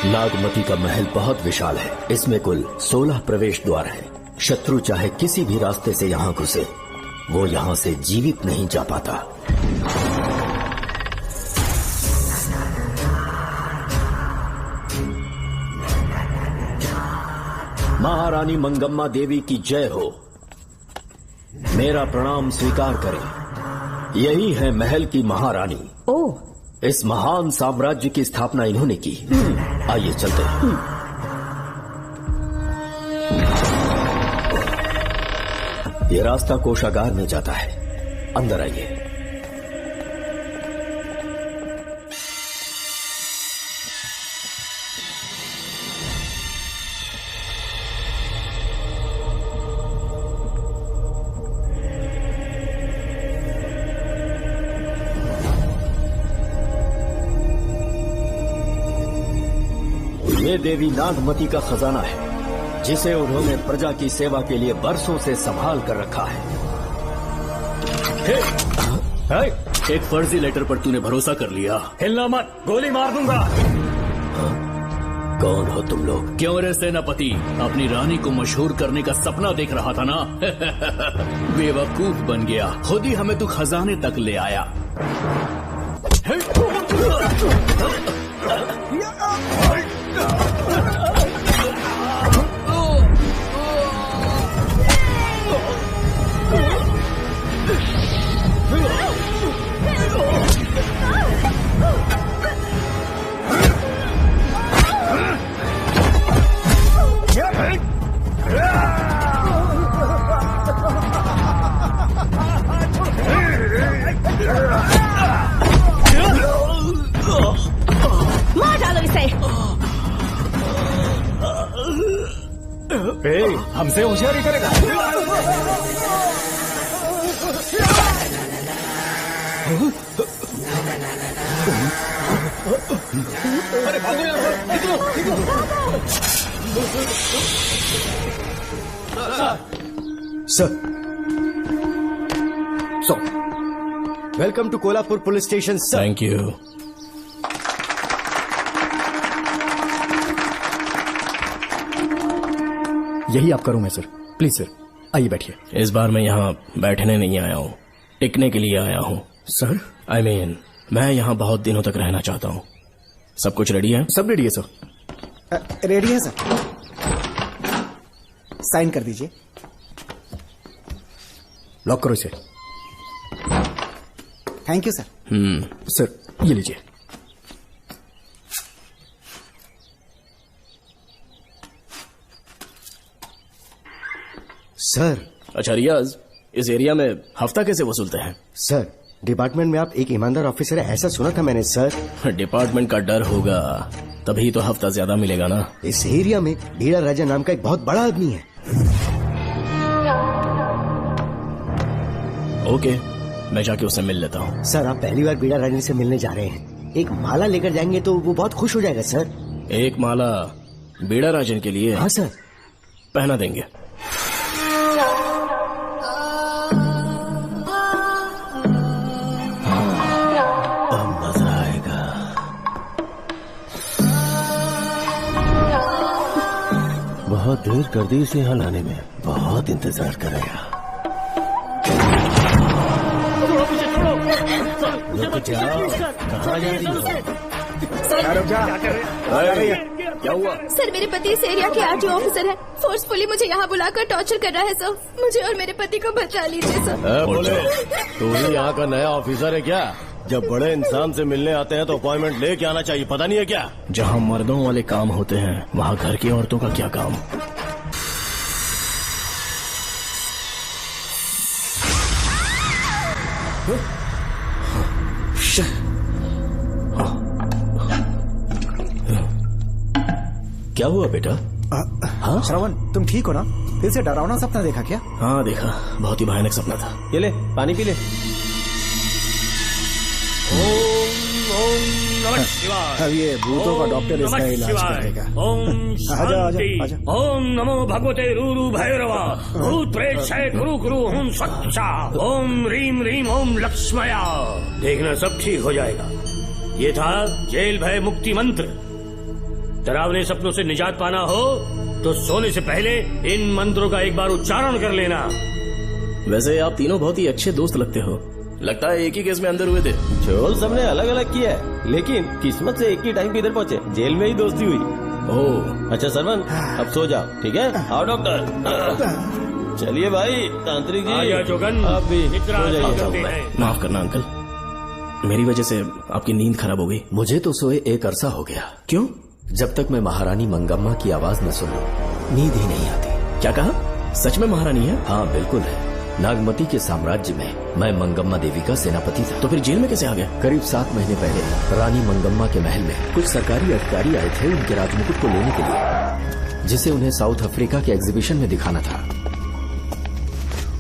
नागमती का महल बहुत विशाल है। इसमें कुल 16 प्रवेश द्वार हैं। शत्रु चाहे किसी भी रास्ते से यहाँ घुसे, वो यहाँ से जीवित नहीं जा पाता। महारानी मंगम्मा देवी की जय हो। मेरा प्रणाम स्वीकार करें। यही है महल की महारानी। ओह, इस महान साम्राज्य की स्थापना इन्होंने की। आइए चलते हैं। ये रास्ता कोषागार में जाता है। अंदर आइए। ये देवी नागमती का खजाना है, जिसे उन्होंने प्रजा की सेवा के लिए बरसों से संभाल कर रखा है। एक फर्जी लेटर पर तूने भरोसा कर लिया। हिलना मत, गोली मार दूंगा। कौन हो तुम लोग? क्यों रे सेनापति, अपनी रानी को मशहूर करने का सपना देख रहा था ना? बेवकूफ बन गया। खुद ही हमें तू खजाने तक ले आया। मार डालो इसे। हमसे होशियारी करेगा। अरे भागो यार, निकलो। Sir, welcome to Kolhapur police station sir. Thank you. यही आपका रूम है सर। प्लीज सर, आइए बैठिए। इस बार मैं यहाँ बैठने नहीं आया हूँ, टिकने के लिए आया हूँ। सर, I mean, मैं यहाँ बहुत दिनों तक रहना चाहता हूँ। सब कुछ रेडी है? सब रेडी है सर। रेडी है सर। साइन कर दीजिए। लॉक करो इसे। Thank you sir. सर, ये लीजिए। सर। अच्छा रियाज, इस एरिया में हफ्ता कैसे वसूलते हैं? सर, डिपार्टमेंट में आप एक ईमानदार ऑफिसर है ऐसा सुना था मैंने सर। डिपार्टमेंट का डर होगा, तभी तो हफ्ता ज्यादा मिलेगा ना। इस एरिया में बीड़ा राजा नाम का एक बहुत बड़ा आदमी है। ओके, मैं जाके उससे मिल लेता हूँ। सर, आप पहली बार बीड़ा राजा से मिलने जा रहे हैं। एक माला लेकर जाएंगे तो वो बहुत खुश हो जाएगा सर। एक माला बीड़ा राजन के लिए? हाँ सर। पहना देंगे। बहुत देर कर दी इसे यहाँ लाने में, बहुत इंतजार करेगा। कहाँ जा रही हो? क्या हुआ? सर, मेरे पति इस एरिया के आरटीओ ऑफिसर हैं। फोर्सफुली मुझे यहाँ बुलाकर टॉर्चर कर रहा है सर। मुझे और मेरे पति को बचा लीजिए सर। बोले, तू ही यहाँ का नया ऑफिसर है क्या? जब बड़े इंसान से मिलने आते हैं तो अपॉइंटमेंट लेके आना चाहिए, पता नहीं है क्या? जहाँ मर्दों वाले काम होते हैं, वहाँ घर की औरतों का क्या काम? क्या हुआ बेटा? हाँ श्रवण, तुम ठीक हो ना? फिर से डरावना सपना देखा क्या? हाँ देखा, बहुत ही भयानक सपना था। ये ले, पानी पी ले। अब ये भूतों का डॉक्टर इसका इलाज करेगा। ओम शांति। आजा। ओम नमो भगवते रूरू भैरवा। भूत प्रेत क्षय कुरु कुरु ओम सच्चा। ओम रीम रीम ओम लक्ष्मया। देखना सब ठीक हो जाएगा। ये था जेल भय मुक्ति मंत्र। डरावने सपनों से निजात पाना हो तो सोने से पहले इन मंत्रों का एक बार उच्चारण कर लेना। वैसे आप तीनों बहुत ही अच्छे दोस्त लगते हो। लगता है एक ही केस में अंदर हुए थे। झोल सबने अलग अलग किया है, लेकिन किस्मत से एक ही टाइम पे इधर पहुंचे। जेल में ही दोस्ती हुई। ओह, अच्छा सरवन, अब सो जाओ, ठीक है? आओ डॉक्टर। चलिए भाई तांत्रिक जी, आजा जोगन, आप भी इतना सो जाइए। करते हैं। माफ करना अंकल, मेरी वजह से आपकी नींद खराब हो गई। मुझे तो सोए एक अरसा हो गया। क्यों? जब तक मैं महारानी मंगम्मा की आवाज न सुनूं, नींद ही नहीं आती। क्या कहा? सच में महारानी है? हाँ बिल्कुल है। नागमती के साम्राज्य में मैं मंगम्मा देवी का सेनापति था। तो फिर जेल में कैसे आ गया? करीब 7 महीने पहले रानी मंगम्मा के महल में कुछ सरकारी अधिकारी आए थे उनके राजमुकुट को लेने के लिए, जिसे उन्हें साउथ अफ्रीका के एग्जीबिशन में दिखाना था।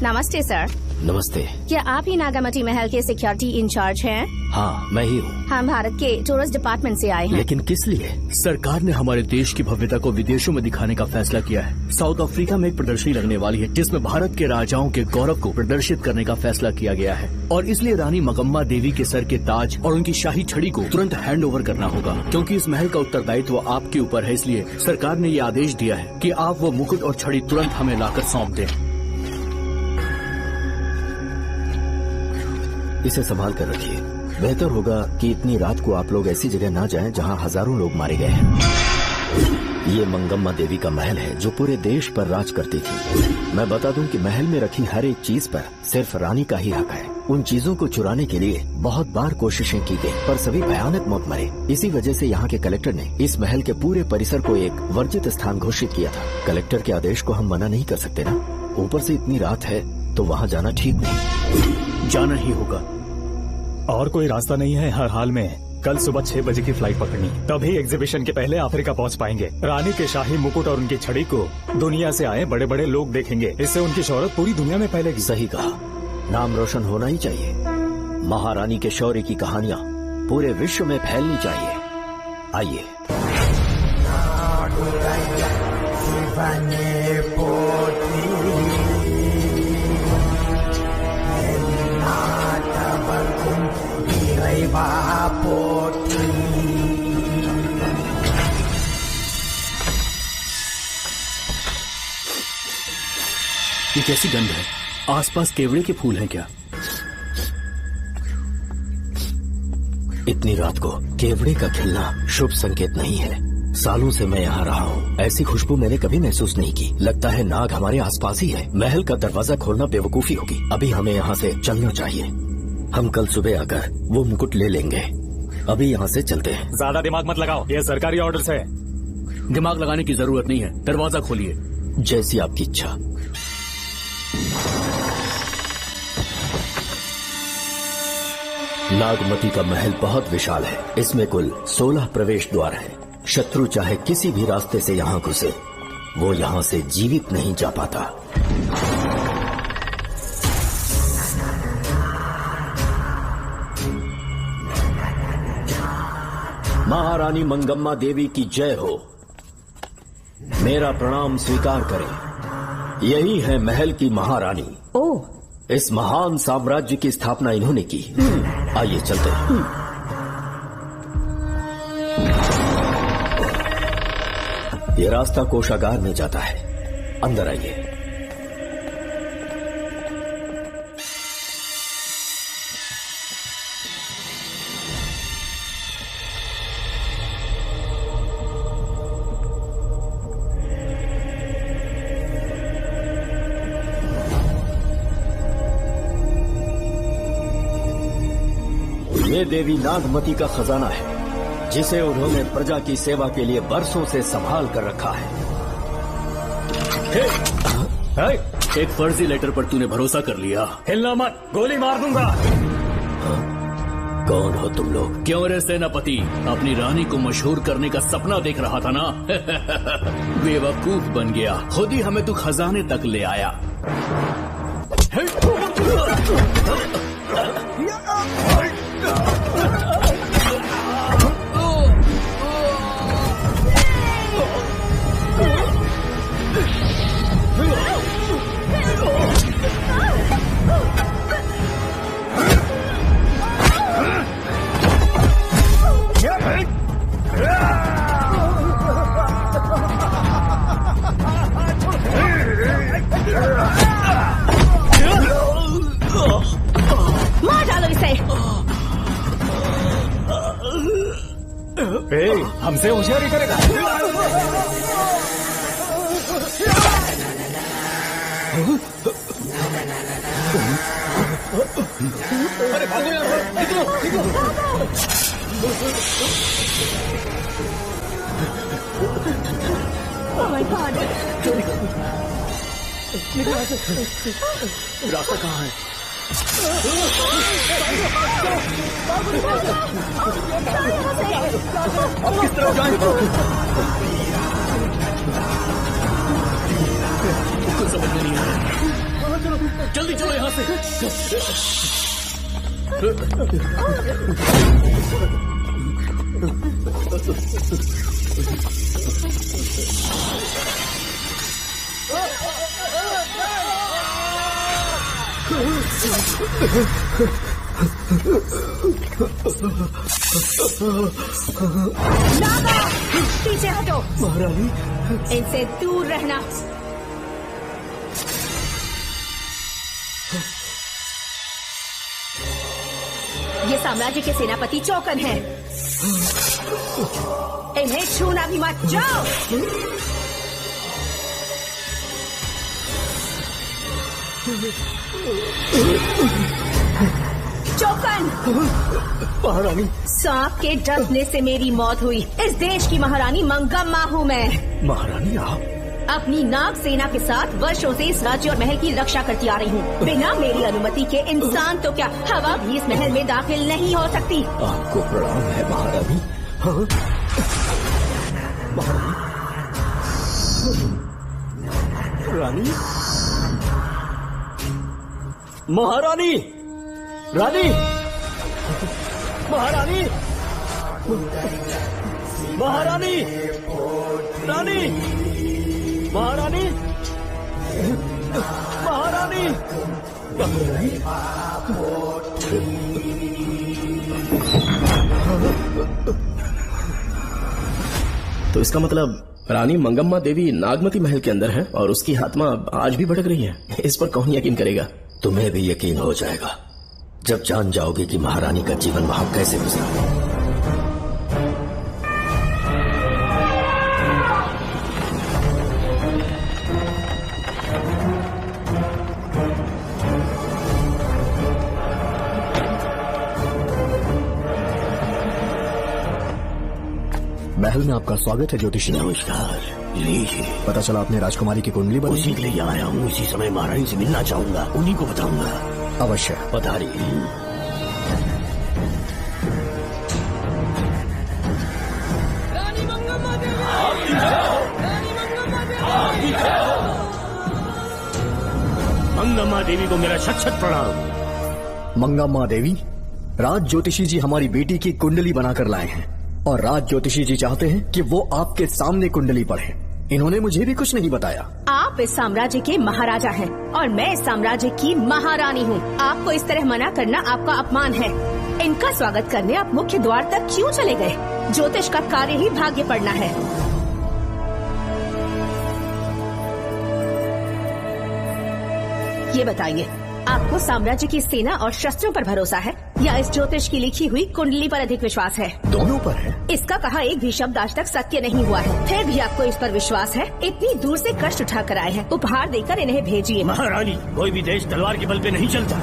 नमस्ते सर। नमस्ते। क्या आप ही नागामती महल के सिक्योरिटी इंचार्ज हैं? हाँ मैं ही हूँ। हम भारत के टूरिस्ट डिपार्टमेंट से आए हैं। लेकिन किस लिए? सरकार ने हमारे देश की भव्यता को विदेशों में दिखाने का फैसला किया है। साउथ अफ्रीका में एक प्रदर्शनी लगने वाली है जिसमें भारत के राजाओं के गौरव को प्रदर्शित करने का फैसला किया गया है, और इसलिए रानी मंगम्मा देवी के सर के ताज और उनकी शाही छड़ी को तुरंत हैंड ओवर करना होगा। क्योंकि इस महल का उत्तरदायित्व आपके ऊपर है, इसलिए सरकार ने ये आदेश दिया है कि आप वो मुकुट और छड़ी तुरंत हमें लाकर सौंप दें। इसे संभाल कर रखिए। बेहतर होगा कि इतनी रात को आप लोग ऐसी जगह ना जाएं जहां हजारों लोग मारे गए हैं। ये मंगम्मा देवी का महल है जो पूरे देश पर राज करती थी। मैं बता दूं कि महल में रखी हर एक चीज पर सिर्फ रानी का ही हक है। उन चीजों को चुराने के लिए बहुत बार कोशिशें की गई, पर सभी भयानक मौत मरे। इसी वजह से यहाँ के कलेक्टर ने इस महल के पूरे परिसर को एक वर्जित स्थान घोषित किया था। कलेक्टर के आदेश को हम मना नहीं कर सकते ना। ऊपर से इतनी रात है तो वहाँ जाना ठीक नहीं। जाना ही होगा। और कोई रास्ता नहीं है। हर हाल में कल सुबह 6 बजे की फ्लाइट पकड़नी, तभी एग्जीबिशन के पहले अफ्रीका पहुंच पाएंगे। रानी के शाही मुकुट और उनकी छड़ी को दुनिया से आए बड़े बड़े लोग देखेंगे। इससे उनकी शोहरत पूरी दुनिया में फैलेगी। सही कहा, नाम रोशन होना ही चाहिए। महारानी के शौर्य की कहानियाँ पूरे विश्व में फैलनी चाहिए। आइए। ये कैसी गंध है? आसपास केवड़े के फूल हैं क्या? इतनी रात को केवड़े का खिलना शुभ संकेत नहीं है। सालों से मैं यहाँ रहा हूँ, ऐसी खुशबू मैंने कभी महसूस नहीं की। लगता है नाग हमारे आसपास ही है। महल का दरवाजा खोलना बेवकूफी होगी। अभी हमें यहाँ से चलना चाहिए। हम कल सुबह आकर वो मुकुट ले लेंगे। अभी यहाँ से चलते हैं। ज्यादा दिमाग मत लगाओ, ये सरकारी ऑर्डर्स है। दिमाग लगाने की जरूरत नहीं है। दरवाजा खोलिए। जैसी आपकी इच्छा। नागमती का महल बहुत विशाल है। इसमें कुल 16 प्रवेश द्वार हैं। शत्रु चाहे किसी भी रास्ते से यहाँ घुसे, वो यहाँ से जीवित नहीं जा पाता। महारानी मंगम्मा देवी की जय हो। मेरा प्रणाम स्वीकार करें। यही है महल की महारानी। ओह, इस महान साम्राज्य की स्थापना इन्होंने की। आइए चलते हैं। ये रास्ता कोषागार में जाता है। अंदर आइए। ये देवी नागमती का खजाना है, जिसे उन्होंने प्रजा की सेवा के लिए बरसों से संभाल कर रखा है। एक फर्जी लेटर पर तूने भरोसा कर लिया। हिलना मत, गोली मार दूंगा। कौन हो तुम लोग? क्यों रे सेनापति, अपनी रानी को मशहूर करने का सपना देख रहा था ना? बेवकूफ बन गया। खुद ही हमें तू खजाने तक ले आया। हमसे होशियारी करेगा। अरे भागो यार, निकलो निकलो। Oh my God! रास्ता कहाँ है? अब किस तरफ जाएं? कुछ समझ में नहीं आ रहा। जल्दी चलो यहाँ से। नागा, पीछे हटो। महारानी, इनसे दूर रहना। ये साम्राज्य के सेनापति चौकन हैं। इन्हें छूना भी मत। जाओ। चौकन, महारानी, सांप के डसने से मेरी मौत हुई। इस देश की महारानी मंगम्मा हूँ मैं। महारानी आप अपनी नाग सेना के साथ वर्षों से इस राज्य और महल की रक्षा करती आ रही हूँ। बिना मेरी अनुमति के इंसान तो क्या, हवा भी इस महल में दाखिल नहीं हो सकती। आपको प्रणाम है महारानी। हाँ? महारानी, महारानी, रानी, महारानी, महारानी, रानी, महारानी, महारानी, तो इसका मतलब रानी मंगम्मा देवी नागमती महल के अंदर है और उसकी आत्मा आज भी भटक रही है। इस पर कौन यकीन करेगा? तुम्हें भी यकीन हो जाएगा जब जान जाओगे कि महारानी का जीवन वहां कैसे गुजरा। महल में आपका स्वागत है ज्योतिषी। नमस्कार, लीजिए। पता चला आपने राजकुमारी की कुंडली बनी। उसी के लिए आया हूँ। इसी समय महारानी से मिलना चाहूंगा, उन्हीं को बताऊंगा। अवश्य पधारिए। मंगम्मा देवी को मेरा शत शत प्रणाम। मंगम्मा देवी, राज ज्योतिषी जी हमारी बेटी की कुंडली बनाकर लाए हैं और राज ज्योतिषी जी चाहते हैं कि वो आपके सामने कुंडली पढ़े। इन्होंने मुझे भी कुछ नहीं बताया। आप इस साम्राज्य के महाराजा हैं और मैं इस साम्राज्य की महारानी हूँ। आपको इस तरह मना करना आपका अपमान है। इनका स्वागत करने आप मुख्य द्वार तक क्यों चले गए? ज्योतिष का कार्य ही भाग्य पढ़ना है। ये बताइए, आपको साम्राज्य की सेना और शस्त्रों पर भरोसा है या इस ज्योतिष की लिखी हुई कुंडली पर अधिक विश्वास है? दोनों पर है। इसका कहा एक भी शब्द आज तक सत्य नहीं हुआ है, फिर भी आपको इस पर विश्वास है? इतनी दूर से कष्ट उठा कर आए हैं, उपहार देकर इन्हें भेजिए। महारानी, कोई भी देश तलवार के बल पे नहीं चलता,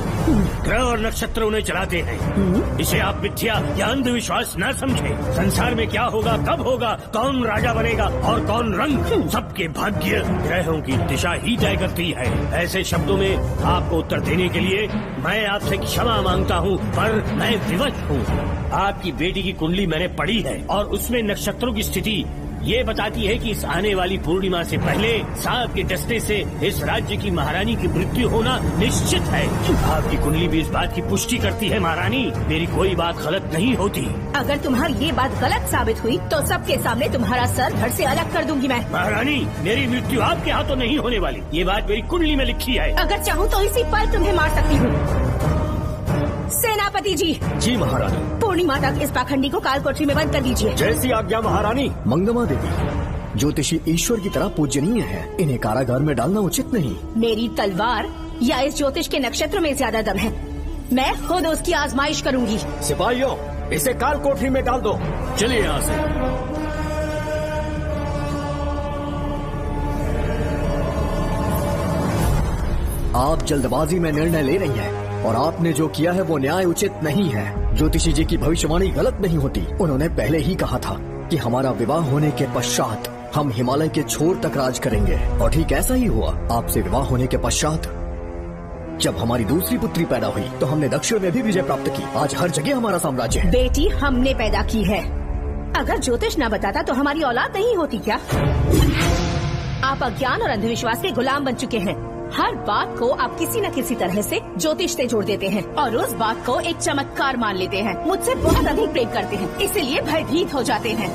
ग्रह और नक्षत्र उन्हें चलाते हैं। इसे आप मिथ्या या अंधविश्वास न समझे। संसार में क्या होगा, कब होगा, कौन राजा बनेगा और कौन रंग, सबके भाग्य ग्रहों की दिशा ही तय करती है। ऐसे शब्दों में आपको उत्तर देने के लिए मैं आपसे क्षमा मांगता हूँ, पर मैं विवश हूँ। आपकी बेटी की कुंडली मैंने पढ़ी है और उसमें नक्षत्रों की स्थिति ये बताती है कि इस आने वाली पूर्णिमा से पहले सांप के डसने से इस राज्य की महारानी की मृत्यु होना निश्चित है। आपकी कुंडली भी इस बात की पुष्टि करती है। महारानी, मेरी कोई बात गलत नहीं होती। अगर तुम्हारी ये बात गलत साबित हुई तो सबके सामने तुम्हारा सर धड़ से अलग कर दूंगी मैं। महारानी, मेरी मृत्यु आपके हाथों नहीं होने वाली, ये बात मेरी कुंडली में लिखी है। अगर चाहूँ तो इसी पल तुम्हें मार सकती हूँ। सेनापति जी। जी महारानी। पूर्णिमा तक इस पाखंडी को काल कोठरी में बंद कर दीजिए। जैसी आज्ञा महारानी। मंगम्मा देवी, ज्योतिषी ईश्वर की तरह पूजनीय है, इन्हें कारागार में डालना उचित नहीं। मेरी तलवार या इस ज्योतिष के नक्षत्र में ज्यादा दम है? मैं खुद उसकी आजमाइश करूंगी। सिपाहियों, इसे काल कोठरी में डाल दो। चलिए यहाँ से। आप जल्दबाजी में निर्णय ले रही हैं और आपने जो किया है वो न्याय उचित नहीं है। ज्योतिषी जी की भविष्यवाणी गलत नहीं होती। उन्होंने पहले ही कहा था कि हमारा विवाह होने के पश्चात हम हिमालय के छोर तक राज करेंगे, और ठीक ऐसा ही हुआ। आपसे विवाह होने के पश्चात जब हमारी दूसरी पुत्री पैदा हुई तो हमने दक्षिण में भी विजय प्राप्त की। आज हर जगह हमारा साम्राज्य है। बेटी हमने पैदा की है। अगर ज्योतिष न बताता तो हमारी औलाद नहीं होती क्या? आप अज्ञान और अंधविश्वास के गुलाम बन चुके हैं। हर बात को आप किसी न किसी तरह से ज्योतिष से जोड़ देते हैं और उस बात को एक चमत्कार मान लेते हैं। मुझसे बहुत अधिक प्रेम करते हैं, इसीलिए भयभीत हो जाते हैं।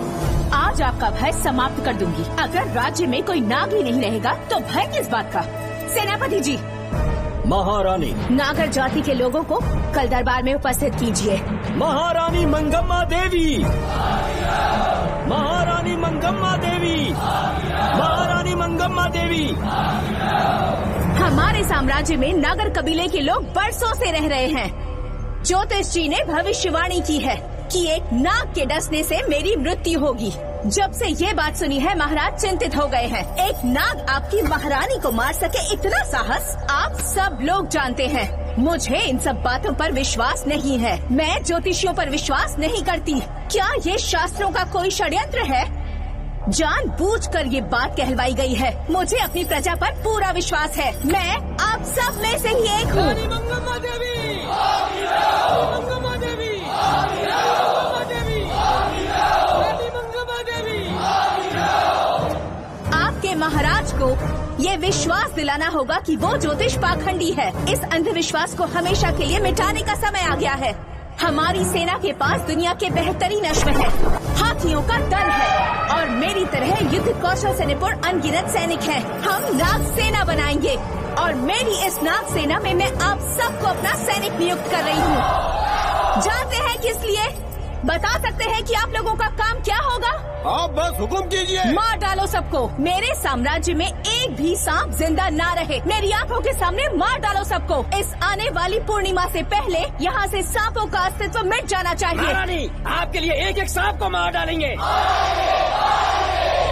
आज आपका भय समाप्त कर दूंगी। अगर राज्य में कोई नाग ही नहीं रहेगा तो भय किस बात का? सेनापति जी। महारानी। नागर जाति के लोगों को कल दरबार में उपस्थित कीजिए। महारानी मंगम्मा देवी। महारानी मंगम्मा देवी। महारानी मंगम्मा देवी। हमारे साम्राज्य में नागर कबीले के लोग बरसों से रह रहे हैं। ज्योतिष जी ने भविष्यवाणी की है कि एक नाग के डसने से मेरी मृत्यु होगी। जब से ये बात सुनी है महाराज चिंतित हो गए हैं। एक नाग आपकी महारानी को मार सके, इतना साहस आप सब लोग जानते हैं। मुझे इन सब बातों पर विश्वास नहीं है। मैं ज्योतिषियों पर विश्वास नहीं करती। क्या ये शास्त्रों का कोई षड्यंत्र है? जानबूझकर ये बात कहलवाई गई है। मुझे अपनी प्रजा पर पूरा विश्वास है। मैं आप सब में से ही एक हूँ। मंगम्मा देवी। मंगम्मा देवी। आपके महाराज को ये विश्वास दिलाना होगा कि वो ज्योतिष पाखंडी है। इस अंधविश्वास को हमेशा के लिए मिटाने का समय आ गया है। हमारी सेना के पास दुनिया के बेहतरीन अश्व है, हाथियों का दल है और मेरी तरह युद्ध कौशल से निपुण अनगिनत सैनिक हैं। हम नाग सेना बनाएंगे और मेरी इस नाग सेना में मैं आप सबको अपना सैनिक नियुक्त कर रही हूँ। जानते हैं किस लिए? बता सकते हैं कि आप लोगों का काम क्या होगा? आप बस हुक्म कीजिए। मार डालो सबको। मेरे साम्राज्य में एक भी सांप जिंदा ना रहे। मेरी आंखों के सामने मार डालो सबको। इस आने वाली पूर्णिमा से पहले यहाँ से सांपों का अस्तित्व मिट जाना चाहिए। महारानी, आपके लिए एक एक सांप को मार डालेंगे।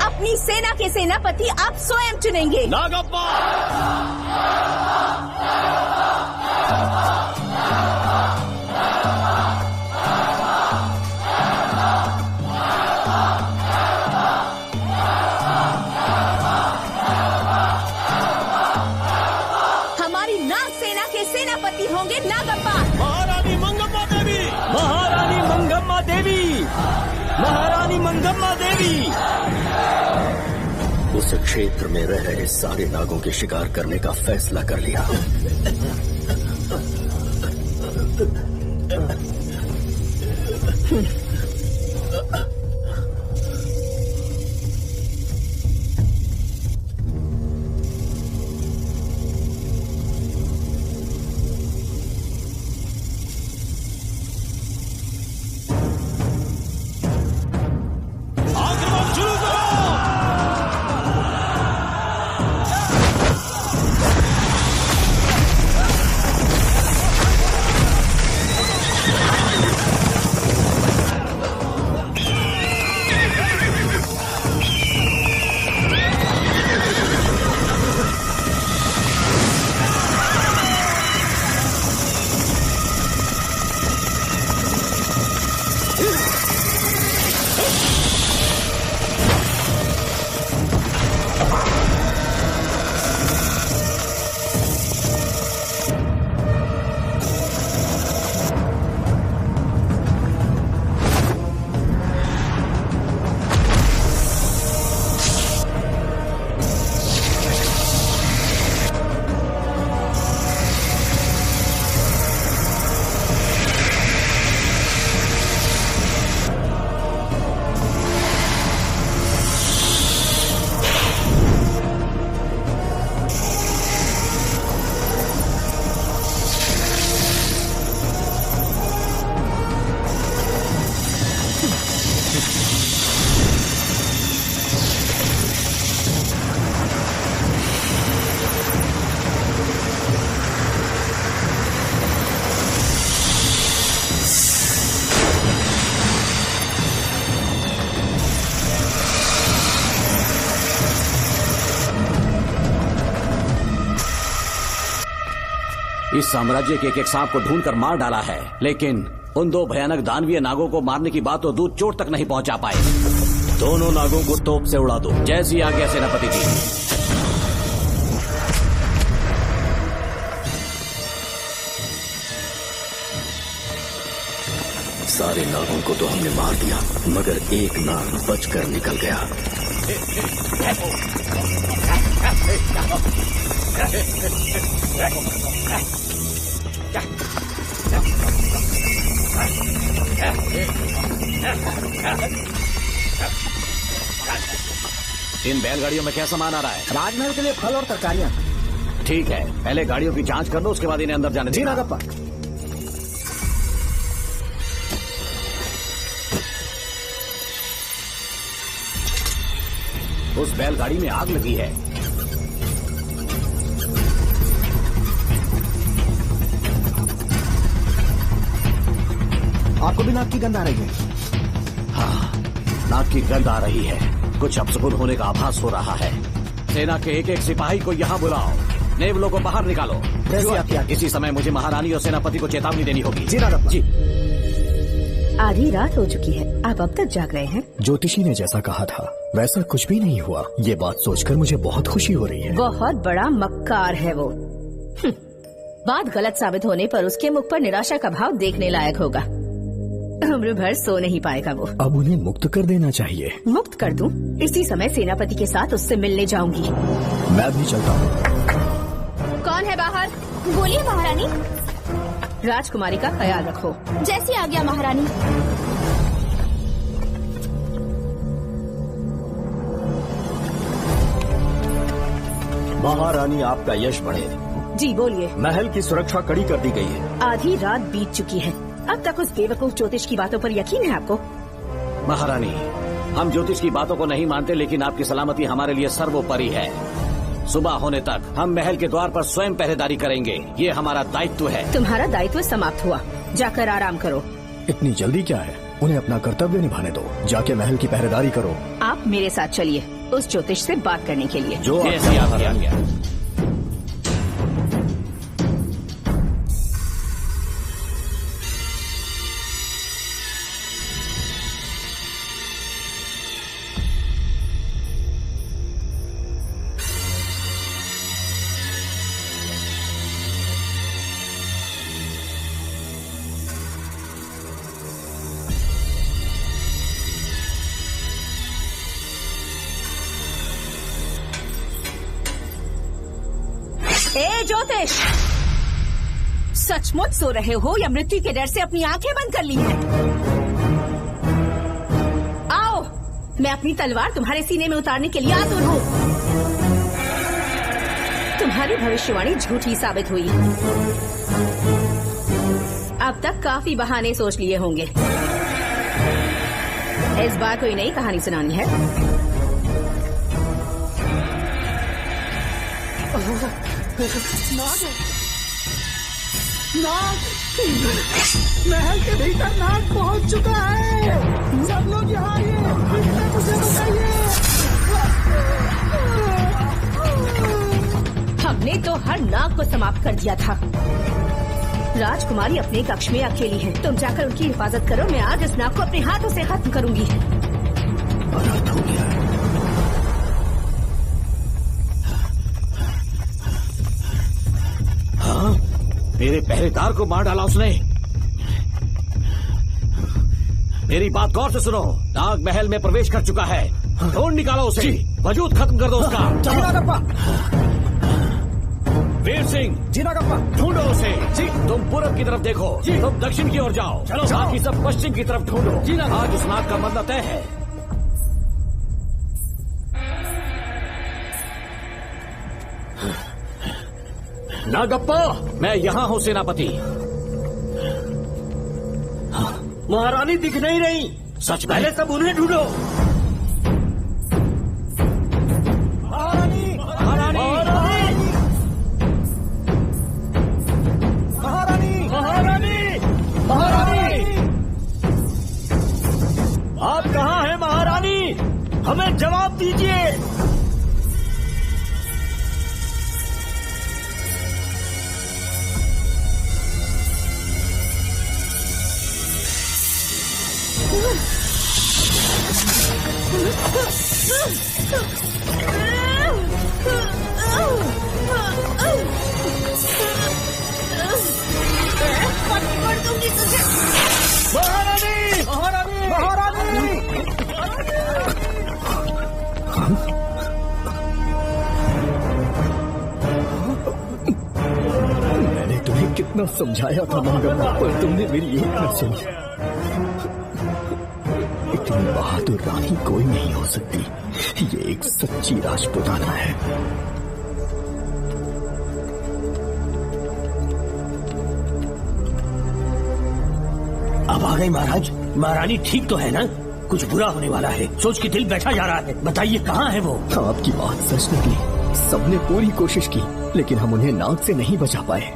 अपनी सेना के सेनापति आप स्वयं चुनेंगे। नागप्पा। सेनापति होंगे नागप्पा। महारानी मंगम्मा देवी। महारानी मंगम्मा देवी। महारानी मंगम्मा देवी। उस क्षेत्र में रह रहे सारे नागों के शिकार करने का फैसला कर लिया। इस साम्राज्य के एक एक सांप को ढूंढकर मार डाला है, लेकिन उन 2 भयानक दानवीय नागों को मारने की बात तो दूध चोट तक नहीं पहुंचा पाए। दोनों नागों को तोप से उड़ा दो, जैसी आज्ञा सेनापति जी। सारे नागों को तो हमने मार दिया, मगर एक नाग बचकर निकल गया। इन बैलगाड़ियों में क्या सामान आ रहा है? राजमहल के लिए फल और तरकारियां। ठीक है, पहले गाड़ियों की जांच कर लो, उसके बाद इन्हें अंदर जाने जी देना। नागप्पा। उस बैलगाड़ी में आग लगी है। आपको भी नाक की गंध आ रही है? हाँ, नाक की गंध आ रही है। कुछ अपशकुन होने का आभास हो रहा है। सेना के एक एक सिपाही को यहाँ बुलाओ, नेवलों को बाहर निकालो। इसी समय मुझे महारानी और सेनापति को चेतावनी देनी होगी। जी नागप्पा। जी। आधी रात हो चुकी है, आप अब तक जाग रहे हैं? ज्योतिषी ने जैसा कहा था वैसा कुछ भी नहीं हुआ। ये बात सोचकर मुझे बहुत खुशी हो रही है। बहुत बड़ा मक्कार है वो। बात गलत साबित होने पर उसके मुख पर निराशा का भाव देखने लायक होगा। उम्र भर सो नहीं पाएगा वो। अब उन्हें मुक्त कर देना चाहिए। मुक्त कर दूं? इसी समय सेनापति के साथ उससे मिलने जाऊंगी। मैं भी चलता हूँ। कौन है बाहर? बोलिए महारानी। राजकुमारी का ख्याल रखो। जैसी आज्ञा महारानी। महारानी, आपका यश बढ़े। जी बोलिए। महल की सुरक्षा कड़ी कर दी गई है। आधी रात बीत चुकी है, अब तक उस बेवकूफ ज्योतिष की बातों पर यकीन है आपको? महारानी, हम ज्योतिष की बातों को नहीं मानते, लेकिन आपकी सलामती हमारे लिए सर्वोपरि है। सुबह होने तक हम महल के द्वार पर स्वयं पहरेदारी करेंगे, ये हमारा दायित्व है। तुम्हारा दायित्व समाप्त हुआ, जाकर आराम करो। इतनी जल्दी क्या है? उन्हें अपना कर्तव्य निभाने दो। जाके महल की पहरेदारी करो। आप मेरे साथ चलिए उस ज्योतिष से बात करने के लिए। जो आज्ञा। ए ज्योतिष, सचमुच सो रहे हो या मृत्यु के डर से अपनी आंखें बंद कर ली हैं? आओ, मैं अपनी तलवार तुम्हारे सीने में उतारने के लिए आतुर हूँ। तुम्हारी भविष्यवाणी झूठी साबित हुई। अब तक काफी बहाने सोच लिए होंगे। इस बार कोई नई कहानी सुनानी है? नाग! महल के भीतर नाग पहुंच चुका है। सब लोग यहाँ आइए, मुझे बताइए। हमने तो हर नाग को समाप्त कर दिया था। राजकुमारी अपने कक्ष में अकेली है, तुम जाकर उनकी हिफाजत करो। मैं आज इस नाग को अपने हाथों से खत्म करूंगी। अनर्थ हो गया। हाँ, मेरे पहरेदार को मार डाला उसने। मेरी बात गौर से सुनो, नाग महल में प्रवेश कर चुका है। ढूंढ निकालो उसे, वजूद खत्म कर दो उसका। जी नागप्पा। वीर सिंह, जी नागप्पा। ढूंढो उसे। जी, तुम पूरब की तरफ देखो, तुम दक्षिण की ओर जाओ। चलो, बाकी सब पश्चिम की तरफ ढूंढो। जी आज उस नाग का मरना तय है। नागप्पा, मैं यहाँ हूँ सेनापति। महारानी दिख नहीं रही। सच में? पहले सब उन्हें ढूंढो। महारानी! महारानी! महारानी! महारानी! महारानी! आप कहाँ हैं महारानी? हमें जवाब दीजिए। पकड़ दूंगी तुझे। महारानी, महारानी, महारानी। मैंने तुम्हें कितना समझाया था मंगम्मा, पर तुमने मेरी एक न सुनी। इतनी बहादुर रानी कोई नहीं हो सकती। ये एक सच्ची राजपुताना है। अब आ गए महाराज। महारानी ठीक तो है ना? कुछ बुरा होने वाला है, सोच के दिल बैठा जा रहा है। बताइए कहाँ है वो? आपकी बात सच निकली। सबने पूरी कोशिश की, लेकिन हम उन्हें नाग से नहीं बचा पाए।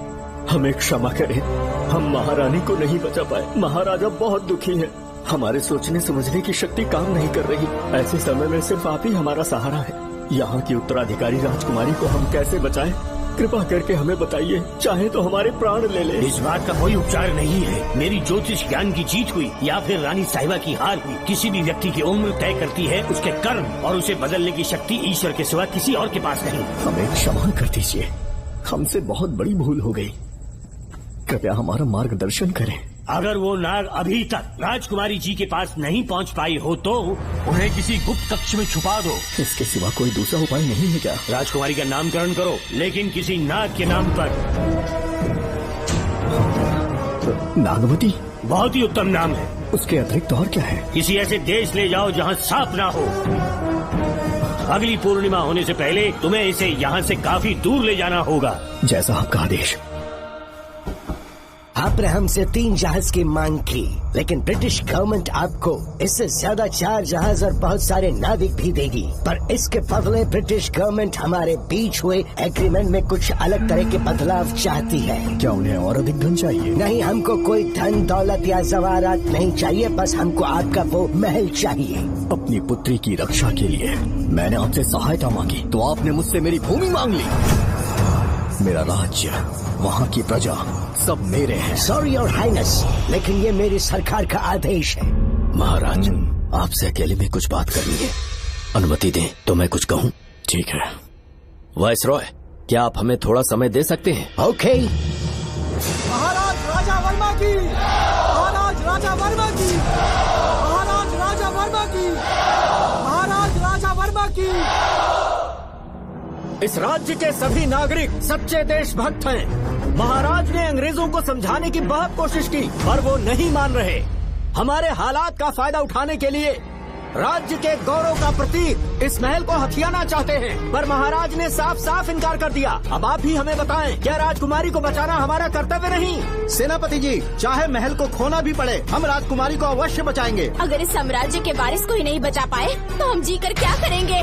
हमें क्षमा करें, हम महारानी को नहीं बचा पाए। महाराजा बहुत दुखी है। हमारे सोचने समझने की शक्ति काम नहीं कर रही। ऐसे समय में सिर्फ आप ही हमारा सहारा है। यहाँ की उत्तराधिकारी राजकुमारी को हम कैसे बचाएं? कृपा करके हमें बताइए, चाहे तो हमारे प्राण ले ले। इस बात का कोई उपचार नहीं है। मेरी ज्योतिष ज्ञान की जीत हुई या फिर रानी साहिबा की हार हुई। किसी भी व्यक्ति की उम्र तय करती है उसके कर्म, और उसे बदलने की शक्ति ईश्वर के सिवा किसी और के पास नहीं। हमें क्षमा कर दीजिए, हमसे बहुत बड़ी भूल हो गई। कृपया हमारा मार्गदर्शन करें। अगर वो नाग अभी तक राजकुमारी जी के पास नहीं पहुंच पाई हो तो उन्हें किसी गुप्त कक्ष में छुपा दो। इसके सिवा कोई दूसरा उपाय नहीं है क्या? राजकुमारी का नामकरण करो, लेकिन किसी नाग के नाम पर। नागवती बहुत ही उत्तम नाम है। उसके अतिरिक्त और क्या है? किसी ऐसे देश ले जाओ जहाँ सांप ना हो। अगली पूर्णिमा होने से पहले तुम्हें इसे यहाँ से काफी दूर ले जाना होगा। जैसा आपका आदेश। आपने हमसे 3 जहाज की मांग की, लेकिन ब्रिटिश गवर्नमेंट आपको इससे ज्यादा 4 जहाज और बहुत सारे नाविक भी देगी। पर इसके बदले ब्रिटिश गवर्नमेंट हमारे बीच हुए एग्रीमेंट में कुछ अलग तरह के बदलाव चाहती है। क्या उन्हें और अधिक धन चाहिए? नहीं, हमको कोई धन दौलत या जवाहरात नहीं चाहिए, बस हमको आपका वो महल चाहिए। अपनी पुत्री की रक्षा के लिए मैंने आपसे सहायता मांगी तो आपने मुझसे मेरी भूमि मांग ली। मेरा राज्य, वहाँ की प्रजा सब मेरे हैं। सॉरी योर हाइनेस, लेकिन ये मेरी सरकार का आदेश है। महाराज, आपसे अकेले में कुछ बात करनी है। अनुमति दें तो मैं कुछ कहूँ? ठीक है। वाइसरॉय, क्या आप हमें थोड़ा समय दे सकते हैं? ओके। महाराज राजा वर्मा की, महाराज राजा वर्मा की, महाराज राजा वर्मा की, महाराज राजा वर्मा की। इस राज्य के सभी नागरिक सच्चे देशभक्त हैं। महाराज ने अंग्रेजों को समझाने की बहुत कोशिश की, पर वो नहीं मान रहे। हमारे हालात का फायदा उठाने के लिए राज्य के गौरव का प्रतीक इस महल को हथियाना चाहते हैं, पर महाराज ने साफ साफ इनकार कर दिया। अब आप ही हमें बताएं, क्या राजकुमारी को बचाना हमारा कर्तव्य नहीं? सेनापति जी, चाहे महल को खोना भी पड़े, हम राजकुमारी को अवश्य बचाएंगे। अगर इस साम्राज्य के वारिस को ही नहीं बचा पाए तो हम जीकर क्या करेंगे?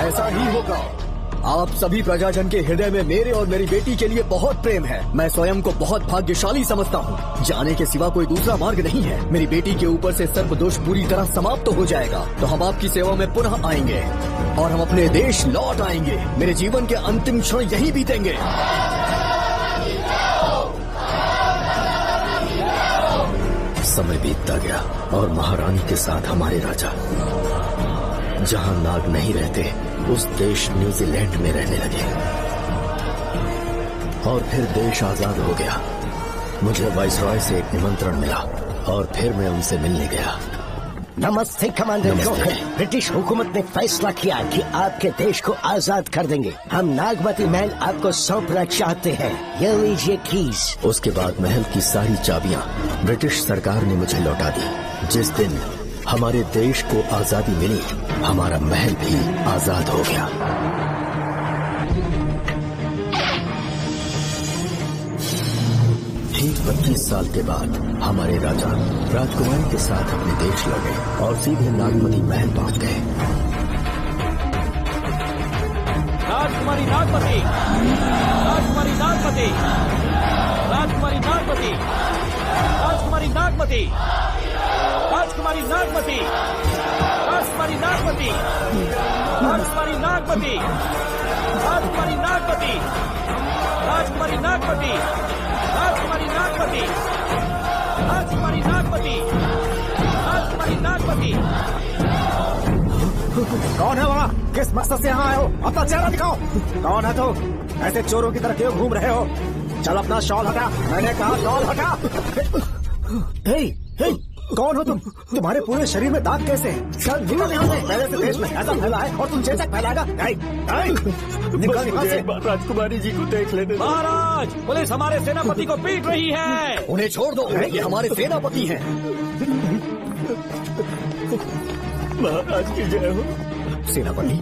ऐसा ही होगा। आप सभी प्रजाजन के हृदय में मेरे और मेरी बेटी के लिए बहुत प्रेम है। मैं स्वयं को बहुत भाग्यशाली समझता हूँ। जाने के सिवा कोई दूसरा मार्ग नहीं है। मेरी बेटी के ऊपर से सर्प दोष पूरी तरह समाप्त हो जाएगा तो हम आपकी सेवा में पुनः आएंगे और हम अपने देश लौट आएंगे। मेरे जीवन के अंतिम क्षण यही बीतेंगे। समय बीतता गया और महारानी के साथ हमारे राजा जहाँ नाग नहीं रहते उस देश न्यूजीलैंड में रहने लगे और फिर देश आजाद हो गया। मुझे वाइसरॉय से एक निमंत्रण मिला और फिर मैं उनसे मिलने गया। नमस्ते कमांडर जोकर। ब्रिटिश हुकूमत ने फैसला किया कि आपके देश को आजाद कर देंगे। हम नागवती महल आपको सौंपना चाहते हैं। ये लीजिए कीज। उसके बाद महल की सारी चाबियां ब्रिटिश सरकार ने मुझे लौटा दी। जिस दिन हमारे देश को आजादी मिली, हमारा महल भी आजाद हो गया। ठीक 25 साल के बाद हमारे राजा राजकुमारी के साथ अपने देश लौटे और सीधे नागमती महल पहुंच गए। राजकुमारी नागमती, राजकुमारी नागमती, राजकुमारी नागमती, राजकुमारी नागमती, राजकुमारी नागमती, राजकुमारी नागमती, राजकुमारी नागमती, राजकुमारी नागमती, राजकुमारी नागमती, राजकुमारी नागमती, राजकुमारी सेनापति। कौन है वहाँ? किस मकसद से यहाँ आए हो? अपना चेहरा दिखाओ। कौन है तू? ऐसे चोरों की तरह क्यों घूम रहे हो? चल अपना शॉल हटा। मैंने कहा शॉल हटा। हे, हे, कौन हो तुम? तुम्हारे पूरे शरीर में दाग कैसे हैं? चल निकल यहाँ से। पहले से देश में ऐसा फैला है और तुम चेचक फैलाएगा। निकल निकल से। राजकुमारी जी को देख लेने दो। महाराज, पुलिस हमारे सेनापति को पीट रही है। उन्हें छोड़ दो, ये हमारे सेनापति हैं। महाराज की जय हो। सेनापति,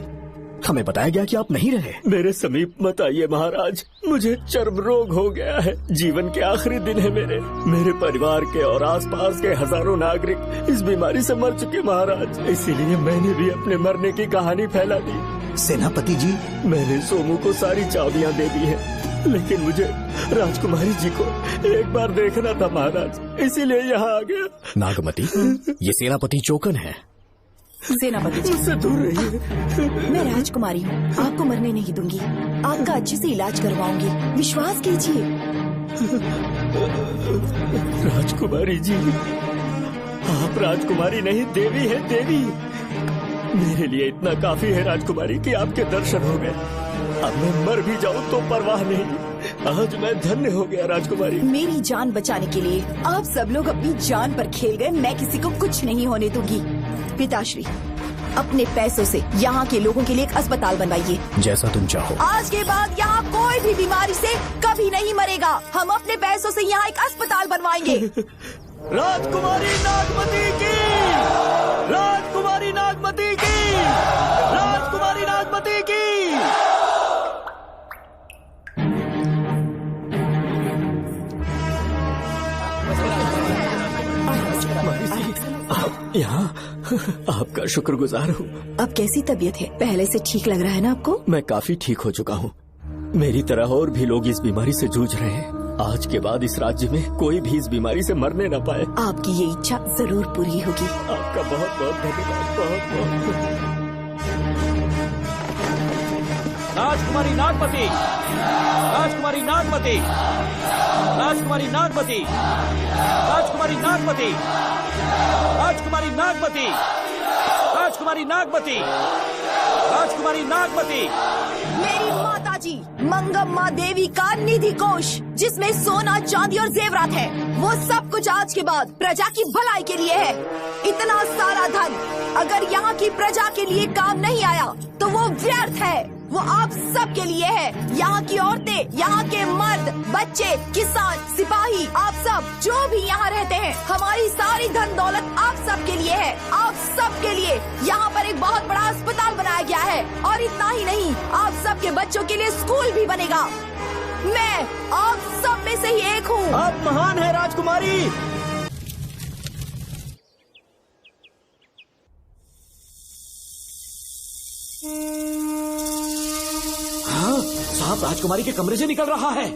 हमें बताया गया कि आप नहीं रहे। मेरे समीप मत आइए महाराज, मुझे चर्म रोग हो गया है। जीवन के आखिरी दिन है मेरे परिवार के और आसपास के हजारों नागरिक इस बीमारी से मर चुके महाराज। इसीलिए मैंने भी अपने मरने की कहानी फैला दी। सेनापति जी, मैंने सोमू को सारी चाबियां दे दी है, लेकिन मुझे राजकुमारी जी को एक बार देखना था महाराज, इसीलिए यहाँ आ गया। नागमती, ये सेनापति चोकन है। सेनापति जी, मुझसे दूर रहिए। मैं राजकुमारी हूँ, आपको मरने नहीं दूंगी। आपका अच्छे से इलाज करवाऊंगी, विश्वास कीजिए। राजकुमारी जी, आप राजकुमारी नहीं देवी है, देवी। मेरे लिए इतना काफी है राजकुमारी कि आपके दर्शन हो गए। अब मैं मर भी जाऊँ तो परवाह नहीं। आज मैं धन्य हो गया राजकुमारी। मेरी जान बचाने के लिए आप सब लोग अपनी जान पर खेल गए। मैं किसी को कुछ नहीं होने दूंगी। पिताश्री, अपने पैसों से यहाँ के लोगों के लिए एक अस्पताल बनवाइए। जैसा तुम चाहो। आज के बाद यहाँ कोई भी बीमारी से कभी नहीं मरेगा। हम अपने पैसों से यहाँ एक अस्पताल बनवाएंगे। राजकुमारी नागमती की, राजकुमारी नागमती की, राजकुमारी नागमती की। यहाँ आपका शुक्रगुजार हूँ। अब कैसी तबीयत है? पहले से ठीक लग रहा है ना आपको? मैं काफी ठीक हो चुका हूँ। मेरी तरह और भी लोग इस बीमारी से जूझ रहे हैं। आज के बाद इस राज्य में कोई भी इस बीमारी से मरने न पाए। आपकी ये इच्छा जरूर पूरी होगी। आपका बहुत बहुत धन्यवाद, बहुत बहुत। राजकुमारी नागमती, राजकुमारी नागमती, राजकुमारी नागमती, राजकुमारी नागमती, राजकुमारी नागमती, राजकुमारी नागमती, राजकुमारी नागमती। मेरी माताजी मंगम्मा देवी का निधि कोष, जिसमें सोना, चांदी और जेवरात है, वो सब कुछ आज के बाद प्रजा की भलाई के लिए है। इतना सारा धन अगर यहाँ की प्रजा के लिए काम नहीं आया तो वो व्यर्थ है। वो आप सब के लिए है। यहाँ की औरतें, यहाँ के मर्द, बच्चे, किसान, सिपाही, आप सब जो भी यहाँ रहते हैं, हमारी सारी धन दौलत आप सब के लिए है। आप सब के लिए यहाँ पर एक बहुत बड़ा अस्पताल बनाया गया है। और इतना ही नहीं, आप सब के बच्चों के लिए स्कूल भी बनेगा। मैं आप सब में से ही एक हूँ। आप महान है राजकुमारी। हाँ, साहब राजकुमारी के कमरे से निकल रहा है।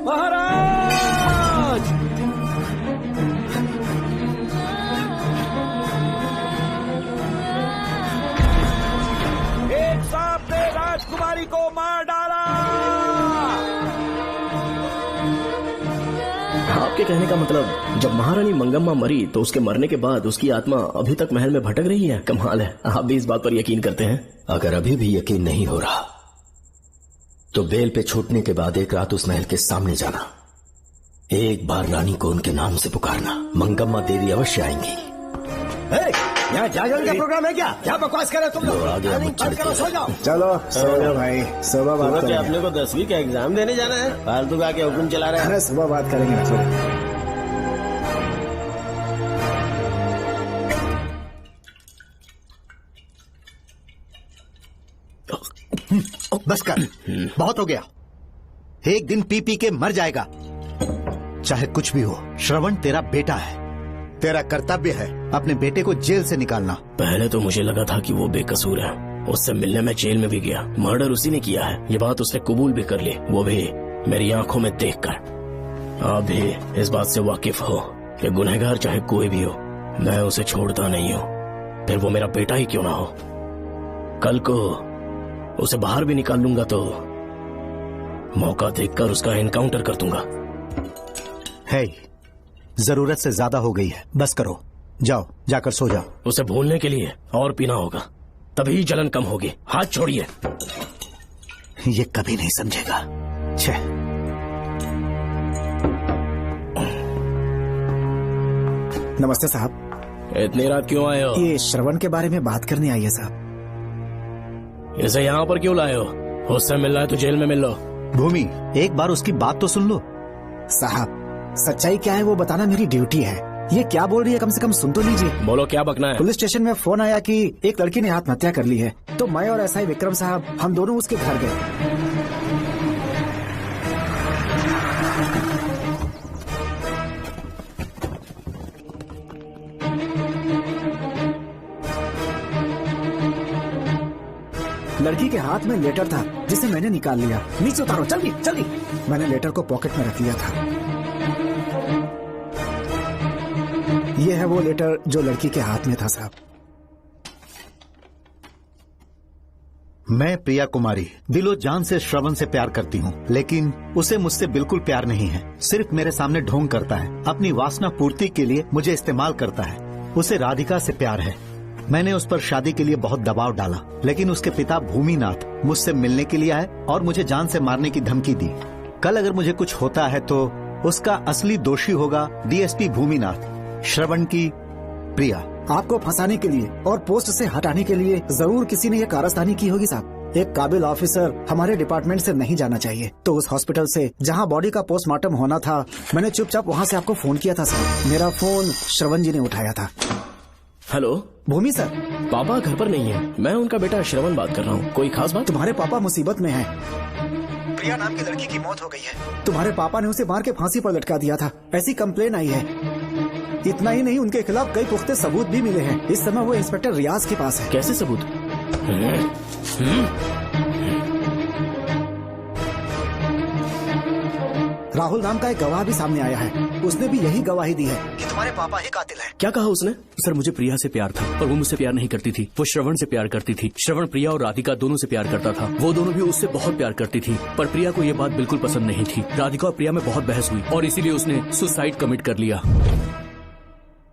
महाराज! एक सांप ने राजकुमारी को मार डाला। आपके कहने का मतलब जब महारानी मंगम्मा मरी तो उसके मरने के बाद उसकी आत्मा अभी तक महल में भटक रही है? कमाल है, आप भी इस बात पर यकीन करते हैं? अगर अभी भी यकीन नहीं हो रहा तो बेल पे छूटने के बाद एक रात उस महल के सामने जाना, एक बार रानी को उनके नाम से पुकारना, मंगम्मा देवी अवश्य आएंगी। यहाँ जागरण का प्रोग्राम है क्या? क्या बकवास कर रहे तुम लोग? आगे सो जाओ। चलो सो जाओ भाई, सुबह बात करेंगे। अपने को 10वीं का एग्जाम देने जाना है, फालतू का क्या हुक्म चला रहे हैं? अरे सुबह बात करेंगे ना। बस कर, बहुत हो गया। एक दिन पी पी के मर जाएगा, चाहे कुछ भी हो। श्रवण तेरा बेटा है, तेरा कर्तव्य है अपने बेटे को जेल से निकालना। पहले तो मुझे लगा था कि वो बेकसूर है, उससे मिलने में जेल में भी गया, मर्डर उसी ने किया है, ये बात उसने कबूल भी कर ली, वो भी मेरी आंखों में देखकर। आप भी इस बात से वाकिफ हो कि गुनहगार चाहे कोई भी हो, मैं उसे छोड़ता नहीं हूँ, फिर वो मेरा बेटा ही क्यों ना हो। कल को उसे बाहर भी निकाल लूंगा तो मौका देखकर उसका एनकाउंटर कर दूंगा। है, जरूरत से ज्यादा हो गई है, बस करो, जाओ जाकर सो जाओ। उसे भूलने के लिए और पीना होगा, तभी जलन कम होगी। हाथ छोड़िए। ये कभी नहीं समझेगा। छे। नमस्ते साहब। इतनी रात क्यों आए हो? ये श्रवण के बारे में बात करने आई है साहब। इसे यहाँ पर क्यों लाए हो? उससे मिलना है तो जेल में मिल लो। भूमि, एक बार उसकी बात तो सुन लो। साहब, सच्चाई क्या है वो बताना मेरी ड्यूटी है। ये क्या बोल रही है, कम से कम सुन तो लीजिए। बोलो, क्या बकना है? पुलिस स्टेशन में फोन आया कि एक लड़की ने आत्महत्या कर ली है, तो मैं और एसआई विक्रम साहब हम दोनों उसके घर गए। लड़की के हाथ में लेटर था जिसे मैंने निकाल लिया। नीचे उतारो, जल्दी जल्दी। मैंने लेटर को पॉकेट में रख लिया था। ये है वो लेटर जो लड़की के हाथ में था साहब। मैं प्रिया कुमारी दिलो जान से श्रवण से प्यार करती हूँ, लेकिन उसे मुझसे बिल्कुल प्यार नहीं है। सिर्फ मेरे सामने ढोंग करता है, अपनी वासना पूर्ति के लिए मुझे इस्तेमाल करता है। उसे राधिका से प्यार है। मैंने उस पर शादी के लिए बहुत दबाव डाला, लेकिन उसके पिता भूमिनाथ मुझसे मिलने के लिए आए और मुझे जान से मारने की धमकी दी। कल अगर मुझे कुछ होता है तो उसका असली दोषी होगा डीएसपी भूमिनाथ। श्रवण की प्रिया। आपको फंसाने के लिए और पोस्ट से हटाने के लिए जरूर किसी ने ये कारस्तानी की होगी साहब। एक काबिल ऑफिसर हमारे डिपार्टमेंट से नहीं जाना चाहिए। तो उस हॉस्पिटल से जहां बॉडी का पोस्टमार्टम होना था, मैंने चुपचाप वहां से आपको फोन किया था साहब। मेरा फोन श्रवण जी ने उठाया था। हेलो भूमि सर। पापा घर पर नहीं है, मैं उनका बेटा श्रवण बात कर रहा हूँ। कोई खास बात? तुम्हारे पापा मुसीबत में हैं। प्रिया नाम की लड़की की मौत हो गई है। तुम्हारे पापा ने उसे मार के फांसी पर लटका दिया था, ऐसी कंप्लेन आई है। इतना ही नहीं, उनके खिलाफ कई पुख्ते सबूत भी मिले हैं। इस समय वो इंस्पेक्टर रियाज के पास है। कैसे सबूत? राहुल नाम का एक गवाह भी सामने आया है। उसने भी यही गवाही दी है कि तुम्हारे पापा ही कातिल हैं। क्या कहा उसने? सर, मुझे प्रिया से प्यार था, पर वो मुझसे प्यार नहीं करती थी। वो श्रवण से प्यार करती थी। श्रवण प्रिया और राधिका दोनों से प्यार करता था। वो दोनों भी उससे बहुत प्यार करती थी, पर प्रिया को ये बात बिल्कुल पसंद नहीं थी। राधिका और प्रिया में बहुत बहस हुई और इसीलिए उसने सुसाइड कमिट कर लिया।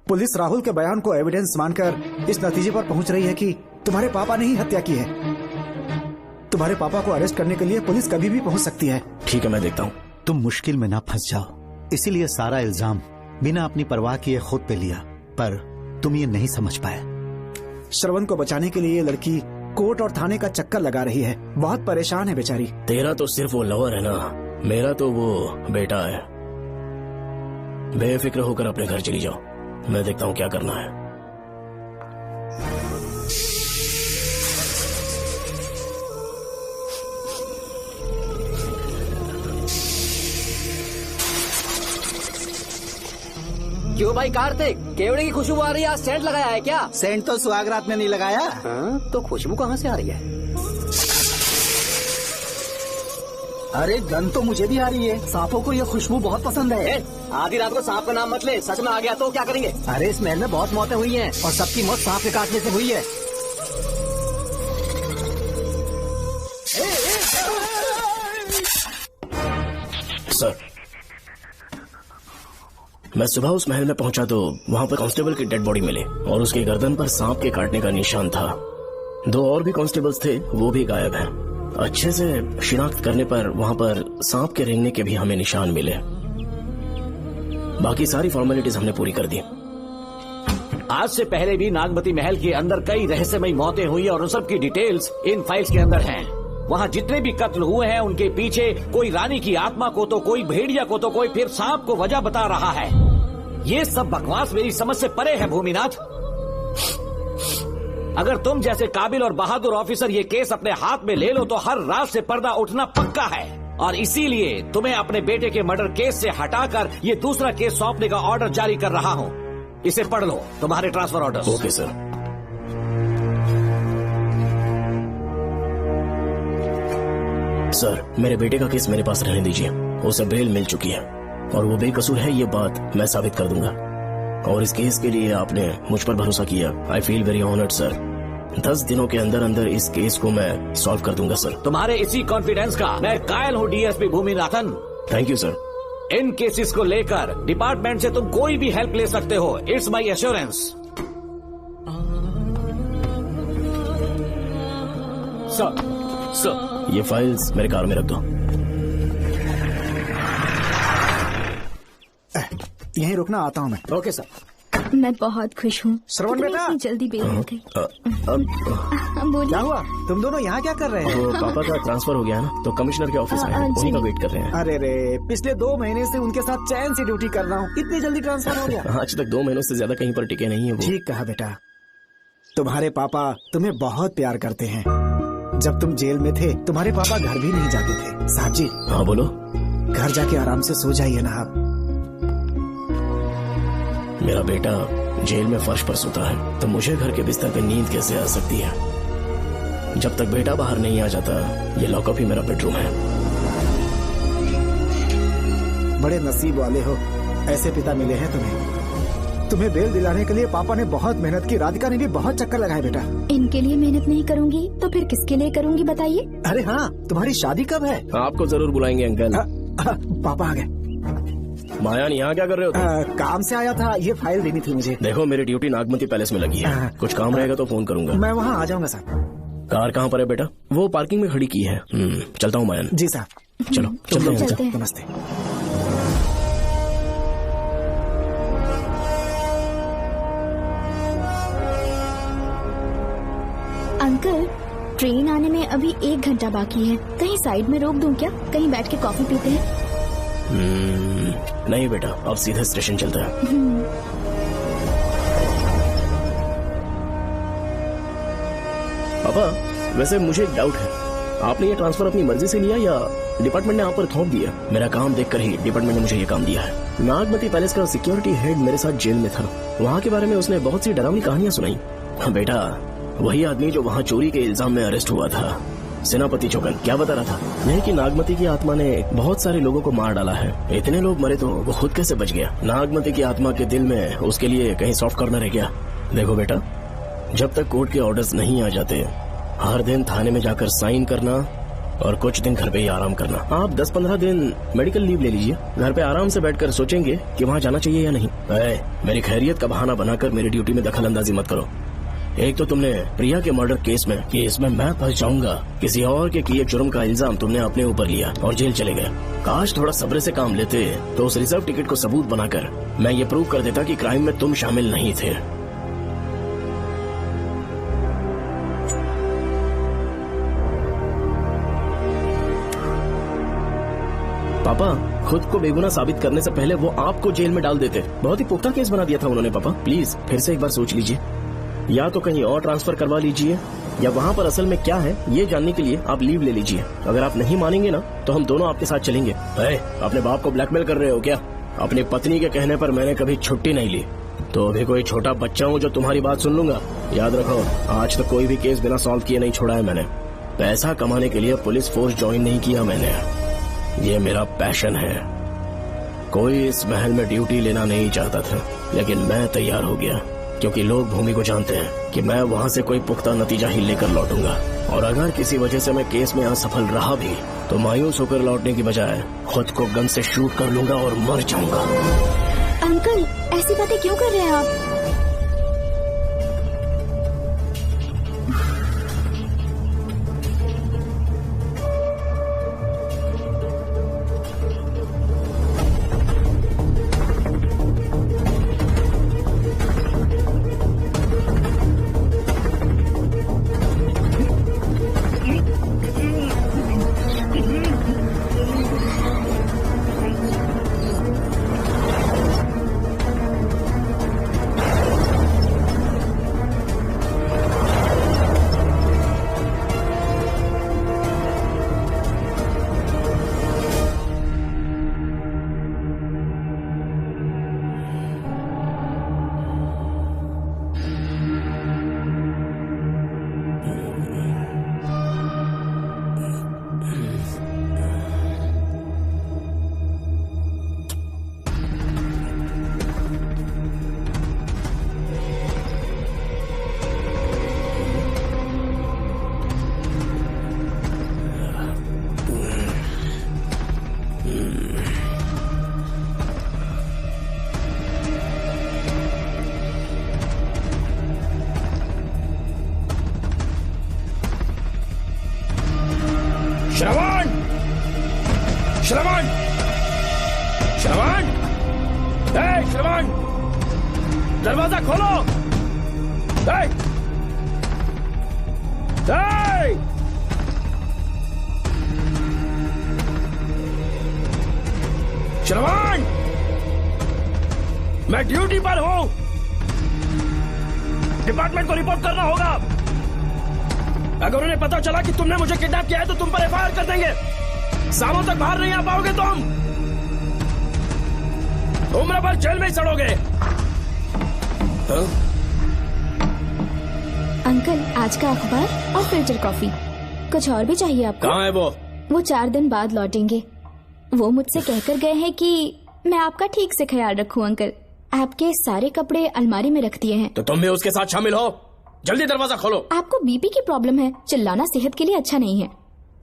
पुलिस राहुल के बयान को एविडेंस मानकर इस नतीजे पर पहुंच रही है कि तुम्हारे पापा ने ही हत्या की है। तुम्हारे पापा को अरेस्ट करने के लिए पुलिस कभी भी पहुंच सकती है। ठीक है, मैं देखता हूँ। तुम मुश्किल में ना फंस जाओ, इसीलिए सारा इल्जाम बिना अपनी परवाह किए खुद पे लिया, पर तुम ये नहीं समझ पाए। श्रवण को बचाने के लिए ये लड़की कोर्ट और थाने का चक्कर लगा रही है। बहुत परेशान है बेचारी। तेरा तो सिर्फ वो लवर है ना, मेरा तो वो बेटा है। बेफिक्र होकर अपने घर चली जाओ, मैं देखता हूँ क्या करना है। क्यों भाई कार्तिक, केवड़े की खुशबू आ रही है? सेंट लगाया है क्या? सेंट तो सुहागरात में नहीं लगाया। तो खुशबू कहाँ से आ रही है? अरे गन तो मुझे भी आ रही है। सांपों को ये खुशबू बहुत पसंद है। आधी रात को सांप का नाम मत ले, सच में आ गया तो क्या करेंगे? अरे इस महल में बहुत मौतें हुई हैं और सबकी मौत सांप के काटने से हुई है। सर, मैं सुबह उस महल में पहुंचा तो वहां पर कांस्टेबल की डेड बॉडी मिली और उसके गर्दन पर सांप के काटने का निशान था। 2 और भी कांस्टेबल्स थे, वो भी गायब हैं। अच्छे से शिनाख्त करने पर वहां पर सांप के रेंगने के भी हमें निशान मिले। बाकी सारी फॉर्मेलिटीज हमने पूरी कर दी। आज से पहले भी नागमती महल के अंदर कई रहस्यमयी मौतें हुई और उन सब की डिटेल्स इन फाइल्स के अंदर हैं। वहाँ जितने भी कत्ल हुए हैं उनके पीछे कोई रानी की आत्मा को तो कोई भेड़िया को तो कोई फिर सांप को वजह बता रहा है। ये सब बकवास मेरी समझ से परे है भूमिनाथ। अगर तुम जैसे काबिल और बहादुर ऑफिसर ये केस अपने हाथ में ले लो तो हर रात से पर्दा उठना पक्का है, और इसीलिए तुम्हें अपने बेटे के मर्डर केस से हटाकर ये दूसरा केस सौंपने का ऑर्डर जारी कर रहा हूँ। इसे पढ़ लो, तुम्हारे transfer order. Okay sir. Sir, मेरे बेटे का केस मेरे पास रहने दीजिए। उसे बेल मिल चुकी है और वो बेकसूर है, ये बात मैं साबित कर दूंगा। और इस केस के लिए आपने मुझ पर भरोसा किया। I feel very honoured sir. 10 दिनों के अंदर अंदर इस केस को मैं सॉल्व कर दूंगा सर। तुम्हारे इसी कॉन्फिडेंस का मैं कायल हूँ DSP Bhuminathan. Thank you sir. In cases को लेकर डिपार्टमेंट से तुम कोई भी हेल्प ले सकते हो। It's my assurance. सर ये फाइल्स मेरे कार में रख दो। यहीं रुकना, आता हूँ मैं। Okay sir. मैं बहुत खुश हूँ। श्रवण बेटा, इतनी जल्दी बेल मिल गई। बोलिए। क्या हुआ? तुम दोनों यहाँ क्या कर रहे हैं? तो पापा का ट्रांसफर हो गया है ना, तो कमिश्नर के ऑफिस में उन्हीं का वेट कर रहे हैं। अरे रे, पिछले 2 महीने से उनके साथ चैन से ड्यूटी कर रहा हूँ, इतनी जल्दी ट्रांसफर हो गया? आज तक 2 महीनों से ज्यादा कहीं पर टिके नहीं है वो। ठीक कहा बेटा, तुम्हारे पापा तुम्हें बहुत प्यार करते हैं। जब तुम जेल में थे तुम्हारे पापा घर भी नहीं जाते थे। साहब जी। हाँ बोलो। घर जाके आराम से सो जाइए ना आप। मेरा बेटा जेल में फर्श पर सोता है तो मुझे घर के बिस्तर पे नींद कैसे आ सकती है? जब तक बेटा बाहर नहीं आ जाता, ये लॉकअप ही मेरा बेडरूम है। बड़े नसीब वाले हो, ऐसे पिता मिले हैं तुम्हें बेल दिलाने के लिए पापा ने बहुत मेहनत की। राधिका ने भी बहुत चक्कर लगाए बेटा। इनके लिए मेहनत नहीं करूंगी तो फिर किसके लिए करूंगी बताइए? अरे हाँ, तुम्हारी शादी कब है? आपको जरूर बुलाएंगे अंकल। पापा आ गए। मायान यहाँ क्या कर रहे हो तुम? काम से आया था, ये फाइल देनी थी मुझे। देखो मेरी ड्यूटी नागमती पैलेस में लगी है, कुछ काम रहेगा तो फोन करूंगा। मैं वहाँ आ जाऊंगा साहब। कार कहाँ पर है बेटा? वो पार्किंग में खड़ी की है। चलता हूँ मायान। जी साहब। चलो चलते हैं। नमस्ते। अंकल, ट्रेन आने में अभी 1 घंटा बाकी है, कहीं साइड में रोक दूं क्या? कहीं बैठ के कॉफी पीते हैं? नहीं बेटा, अब सीधे स्टेशन चलता है। पापा, वैसे मुझे एक डाउट है, आपने ये ट्रांसफर अपनी मर्जी से लिया या डिपार्टमेंट ने आप पर थोप दिया? मेरा काम देखकर ही डिपार्टमेंट ने मुझे ये काम दिया है। नागमती पैलेस का सिक्योरिटी हेड मेरे साथ जेल में था, वहाँ के बारे में उसने बहुत सी डरावनी कहानियां सुनाई। बेटा, वही आदमी जो वहाँ चोरी के इल्जाम में अरेस्ट हुआ था, सेनापति चौकन, क्या बता रहा था? यह कि नागमती की आत्मा ने बहुत सारे लोगों को मार डाला है। इतने लोग मरे तो वो खुद कैसे बच गया? नागमती की आत्मा के दिल में उसके लिए कहीं सॉफ्ट कॉर्नर है क्या? देखो बेटा, जब तक कोर्ट के ऑर्डर्स नहीं आ जाते, हर दिन थाने में जाकर साइन करना और कुछ दिन घर पे ही आराम करना। आप 10-15 दिन मेडिकल लीव ले लीजिए, घर पे आराम से बैठकर सोचेंगे कि वहाँ जाना चाहिए या नहीं। मेरी खैरियत का बहाना बनाकर मेरी ड्यूटी में दखल अंदाजी मत करो। एक तो तुमने प्रिया के मर्डर केस में कि इसमें मैं फंस जाऊंगा, किसी और के किए जुर्म का इल्जाम तुमने अपने ऊपर लिया और जेल चले गए। काश थोड़ा सब्र से काम लेते तो उस रिजर्व टिकट को सबूत बनाकर मैं ये प्रूव कर देता कि क्राइम में तुम शामिल नहीं थे। पापा, खुद को बेगुनाह साबित करने से पहले वो आपको जेल में डाल देते। बहुत ही पुख्ता केस बना दिया था उन्होंने। पापा प्लीज फिर से एक बार सोच लीजिए, या तो कहीं और ट्रांसफर करवा लीजिए या वहाँ पर असल में क्या है ये जानने के लिए आप लीव ले लीजिए। अगर आप नहीं मानेंगे ना तो हम दोनों आपके साथ चलेंगे। अपने बाप को ब्लैकमेल कर रहे हो क्या? अपनी पत्नी के कहने पर मैंने कभी छुट्टी नहीं ली, तो अभी कोई छोटा बच्चा हूँ जो तुम्हारी बात सुन लूंगा? याद रखो, आज तक कोई भी केस बिना सॉल्व किए नहीं छोड़ा है मैंने। पैसा कमाने के लिए पुलिस फोर्स ज्वाइन नहीं किया मैंने, ये मेरा पैशन है। कोई इस महल में ड्यूटी लेना नहीं चाहता था, लेकिन मैं तैयार हो गया क्योंकि लोग भूमि को जानते हैं कि मैं वहाँ से कोई पुख्ता नतीजा ही लेकर लौटूंगा। और अगर किसी वजह से मैं केस में असफल रहा भी तो मायूस होकर लौटने की बजाय खुद को गन से शूट कर लूंगा और मर जाऊंगा। अंकल, ऐसी बातें क्यों कर रहे हैं आप? श्रवण, श्रवण, श्रवण, श्रवण, दरवाजा खोलो। श्रवण, मैं ड्यूटी पर हूं। डिपार्टमेंट को रिपोर्ट करना होगा। अगर उन्हें पता चला कि तुमने मुझे किडनैप किया है तो तुम पर एफआईआर कर देंगे। सालों तक बाहर नहीं आ पाओगे तुम। उम्र भर जेल में ही सड़ोगे। अंकल, आज का अखबार और फिल्टर कॉफी। कुछ और भी चाहिए आपको? कहाँ है वो? वो 4 दिन बाद लौटेंगे। वो मुझसे कहकर गए हैं कि मैं आपका ठीक से ख्याल रखूं अंकल। आपके सारे कपड़े अलमारी में रख दिए हैं। तो तुम भी उसके साथ शामिल हो। जल्दी दरवाजा खोलो। आपको बीपी की प्रॉब्लम है, चिल्लाना सेहत के लिए अच्छा नहीं है।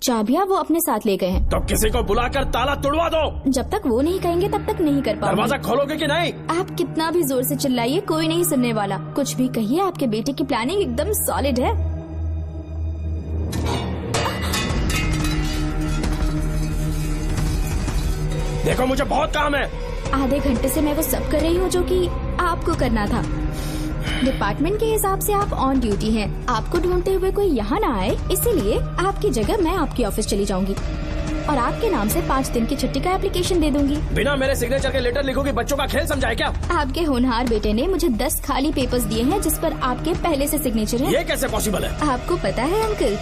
चाबियां वो अपने साथ ले गए हैं। तो किसी को बुलाकर ताला तोड़वा दो। जब तक वो नहीं कहेंगे तब तक नहीं कर पाओगे। दरवाजा खोलोगे कि नहीं? आप कितना भी जोर से चिल्लाइए, कोई नहीं सुनने वाला। कुछ भी कहिए, आपके बेटे की प्लानिंग एकदम सॉलिड है। देखो, मुझे बहुत काम है। आधे घंटे से मैं वो सब कर रही हूँ जो कि आपको करना था। डिपार्टमेंट के हिसाब से आप ऑन ड्यूटी हैं। आपको ढूंढते हुए कोई यहाँ ना आए, इसीलिए आपकी जगह मैं आपकी ऑफिस चली जाऊंगी और आपके नाम से 5 दिन की छुट्टी का एप्लीकेशन दे दूंगी। बिना मेरे सिग्नेचर के लेटर लिखोगे? बच्चों का खेल समझाए क्या? आपके होनहार बेटे ने मुझे 10 खाली पेपर्स दिए हैं जिस पर आपके पहले से सिग्नेचर है। ये कैसे पॉसिबल है? आपको पता है अंकल,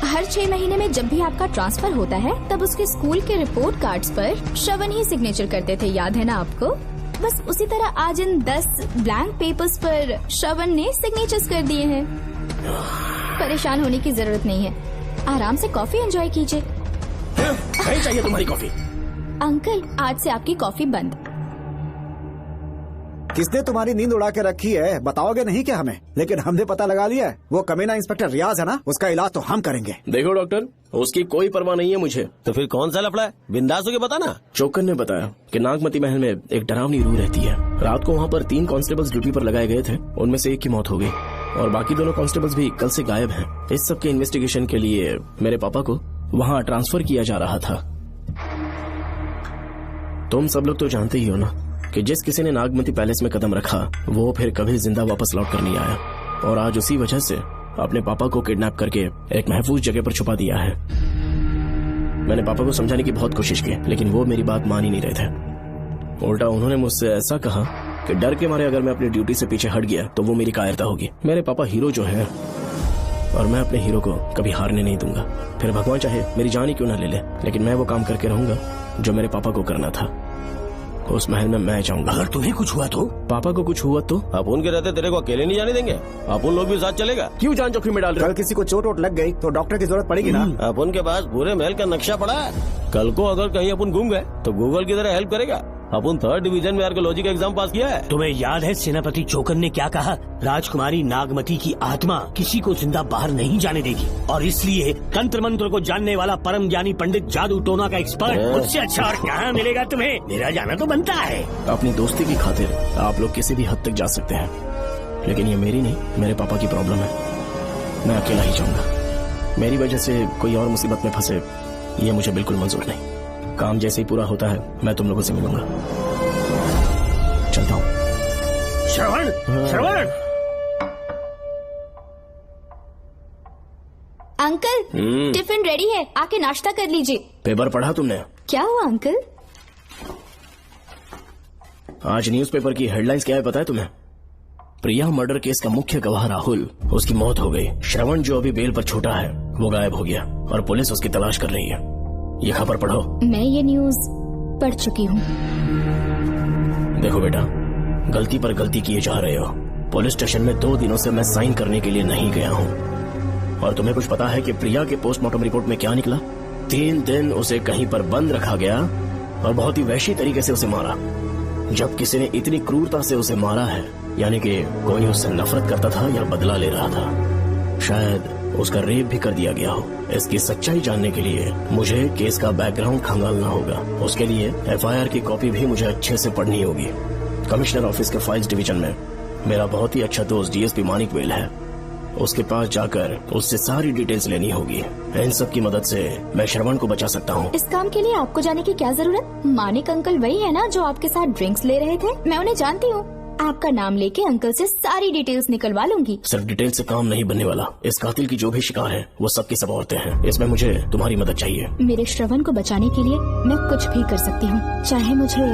हर 6 महीने में जब भी आपका ट्रांसफर होता है तब उसके स्कूल के रिपोर्ट कार्ड्स पर श्रवण ही सिग्नेचर करते थे, याद है ना आपको? बस उसी तरह आज इन 10 ब्लैंक पेपर्स पर श्रवण ने सिग्नेचर्स कर दिए हैं। परेशान होने की जरूरत नहीं है, आराम से कॉफी एंजॉय कीजिए। नहीं चाहिए तुम्हारी कॉफी। अंकल, आज से आपकी कॉफी बंद। किसने तुम्हारी नींद उड़ा के रखी है? बताओगे नहीं क्या हमें? लेकिन हमने पता लगा लिया है, वो कमीना इंस्पेक्टर रियाज है ना, उसका इलाज तो हम करेंगे। देखो डॉक्टर, उसकी कोई परवाह नहीं है मुझे। तो फिर कौन सा लफड़ा है? बिंदास होके बता ना। चौकन ने बताया कि नागमती महल में एक डरावनी रूह रहती है। रात को वहाँ पर 3 कांस्टेबल्स ड्यूटी पर लगाए गए थे, उनमें से एक की मौत हो गई और बाकी दोनों कांस्टेबल्स भी कल से गायब हैं। इस सब के इन्वेस्टिगेशन के लिए मेरे पापा को वहाँ ट्रांसफर किया जा रहा था। तुम सब लोग तो जानते ही हो ना कि जिस किसी ने नागमती पैलेस में कदम रखा वो फिर कभी जिंदा वापस लौट कर नहीं आया, और आज उसी वजह से अपने पापा को किडनैप करके एक महफूज जगह पर छुपा दिया है। मैंने पापा को समझाने की बहुत कोशिश की, लेकिन वो मेरी बात मान ही नहीं रहे थे। उल्टा उन्होंने मुझसे ऐसा कहा कि डर के मारे अगर मैं अपनी ड्यूटी से पीछे हट गया तो वो मेरी कायरता होगी। मेरे पापा हीरो जो है और मैं अपने हीरो को कभी हारने नहीं दूंगा। फिर भगवान चाहे मेरी जान ही क्यों न ले ले, लेकिन मैं वो काम करके रहूंगा जो मेरे पापा को करना था। उस महल में मैं जाऊंगा। अगर तुम्हें कुछ हुआ तो? पापा को कुछ हुआ तो? अपुन के रहते तेरे को अकेले नहीं जाने देंगे। अपुन लोग भी साथ चलेगा। क्यों जान जोखिम में डाल रहे? कल किसी को चोट वोट लग गई तो डॉक्टर की जरूरत पड़ेगी ना। अपुन के पास पूरे महल का नक्शा पड़ा है। कल को अगर कहीं अपुन घूम गए तो गूगल की तरह हेल्प करेगा। अपुन 3rd डिवीजन में आर्कियोलॉजी का एग्जाम पास किया है। तुम्हें याद है सेनापति चौकन ने क्या कहा? राजकुमारी नागमती की आत्मा किसी को जिंदा बाहर नहीं जाने देगी, और इसलिए तंत्र मंत्र को जानने वाला परम ज्ञानी पंडित जादू टोना का एक्सपर्ट मुझसे अच्छा और कहाँ मिलेगा तुम्हें? मेरा जाना तो बनता है। अपनी दोस्ती की खातिर आप लोग किसी भी हद तक जा सकते हैं, लेकिन ये मेरी नहीं, मेरे पापा की प्रॉब्लम है। मैं अकेला ही जाऊंगा। मेरी वजह से कोई और मुसीबत में फंसे ये मुझे बिल्कुल मंजूर नहीं। काम जैसे ही पूरा होता है मैं तुम लोगों से मिलूंगा। चलता हूँ। श्रवण, श्रवण। अंकल, टिफिन रेडी है, आके नाश्ता कर लीजिए। पेपर पढ़ा तुमने? क्या हुआ अंकल? आज न्यूज़पेपर की हेडलाइंस क्या है पता है तुम्हें? प्रिया मर्डर केस का मुख्य गवाह राहुल, उसकी मौत हो गई। श्रवण जो अभी बेल पर छोटा है वो गायब हो गया और पुलिस उसकी तलाश कर रही है। ये खबर पढ़ो। मैं ये न्यूज पढ़ चुकी हूँ। देखो बेटा, गलती पर गलती किए जा रहे हो। पुलिस स्टेशन में 2 दिनों से मैं साइन करने के लिए नहीं गया हूँ, और तुम्हें कुछ पता है कि प्रिया के पोस्टमार्टम रिपोर्ट में क्या निकला? 3 दिन उसे कहीं पर बंद रखा गया और बहुत ही वैशी तरीके से उसे मारा। जब किसी ने इतनी क्रूरता से उसे मारा है, यानी कि कोई उससे नफरत करता था या बदला ले रहा था। शायद उसका रेप भी कर दिया गया हो। इसकी सच्चाई जानने के लिए मुझे केस का बैकग्राउंड खंगालना होगा। उसके लिए एफआईआर की कॉपी भी मुझे अच्छे से पढ़नी होगी। कमिश्नर ऑफिस के फाइल्स डिवीजन में मेरा बहुत ही अच्छा दोस्त डीएसपी मानिक वेल है। उसके पास जाकर उससे सारी डिटेल्स लेनी होगी। इन सब की मदद से मैं श्रवण को बचा सकता हूँ। इस काम के लिए आपको जाने की क्या जरूरत? मानिक अंकल वही है ना जो आपके साथ ड्रिंक्स ले रहे थे? मैं उन्हें जानती हूँ। आपका नाम लेके अंकल से सारी डिटेल्स निकलवा लूंगी। सिर्फ डिटेल से काम नहीं बनने वाला। इस कातिल की जो भी शिकार है वो सबकी सब औरतें हैं। इसमें मुझे तुम्हारी मदद चाहिए। मेरे श्रवण को बचाने के लिए मैं कुछ भी कर सकती हूँ। चाहे मुझे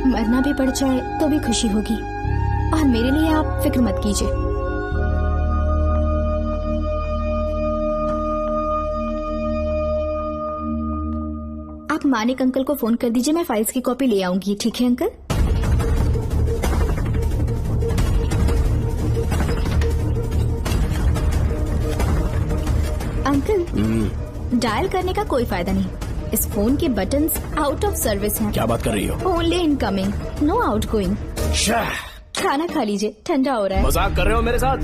मरना भी पड़ जाए तो भी खुशी होगी। और मेरे लिए आप फिक्र मत कीजिए। आप मानिक अंकल को फोन कर दीजिए, मैं फाइल्स की कॉपी ले आऊंगी। ठीक है अंकल? अंकल, डायल करने का कोई फायदा नहीं। इस फोन के बटन्स आउट ऑफ सर्विस हैं। क्या बात कर रही हो? Only incoming, no outgoing. खाना खा लीजिए, ठंडा हो रहा है। मजाक कर रहे हो मेरे साथ?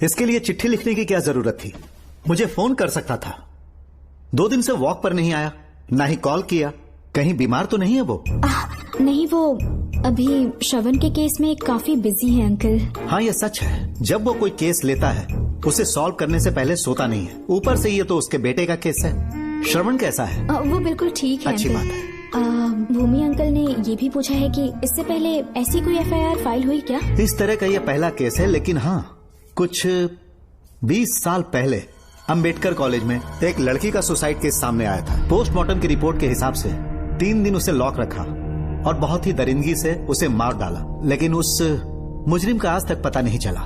इसके लिए चिट्ठी लिखने की क्या जरूरत थी? मुझे फोन कर सकता था। 2 दिन से वॉक पर नहीं आया, ना ही कॉल किया। कहीं बीमार तो नहीं है वो? नहीं, वो अभी श्रवण के केस में काफी बिजी है अंकल। हाँ, ये सच है। जब वो कोई केस लेता है उसे सॉल्व करने से पहले सोता नहीं है। ऊपर से ये तो उसके बेटे का केस है। श्रवण कैसा है? वो बिल्कुल ठीक है। अच्छी बात है। भूमि अंकल ने ये भी पूछा है कि इससे पहले ऐसी कोई FIR फाइल हुई क्या? इस तरह का ये पहला केस है, लेकिन हाँ, कुछ 20 साल पहले अंबेडकर कॉलेज में एक लड़की का सुसाइड केस सामने आया था। पोस्टमार्टम की रिपोर्ट के हिसाब से 3 दिन उसे लॉक रखा और बहुत ही दरिंदगी से उसे मार डाला, लेकिन उस मुजरिम का आज तक पता नहीं चला।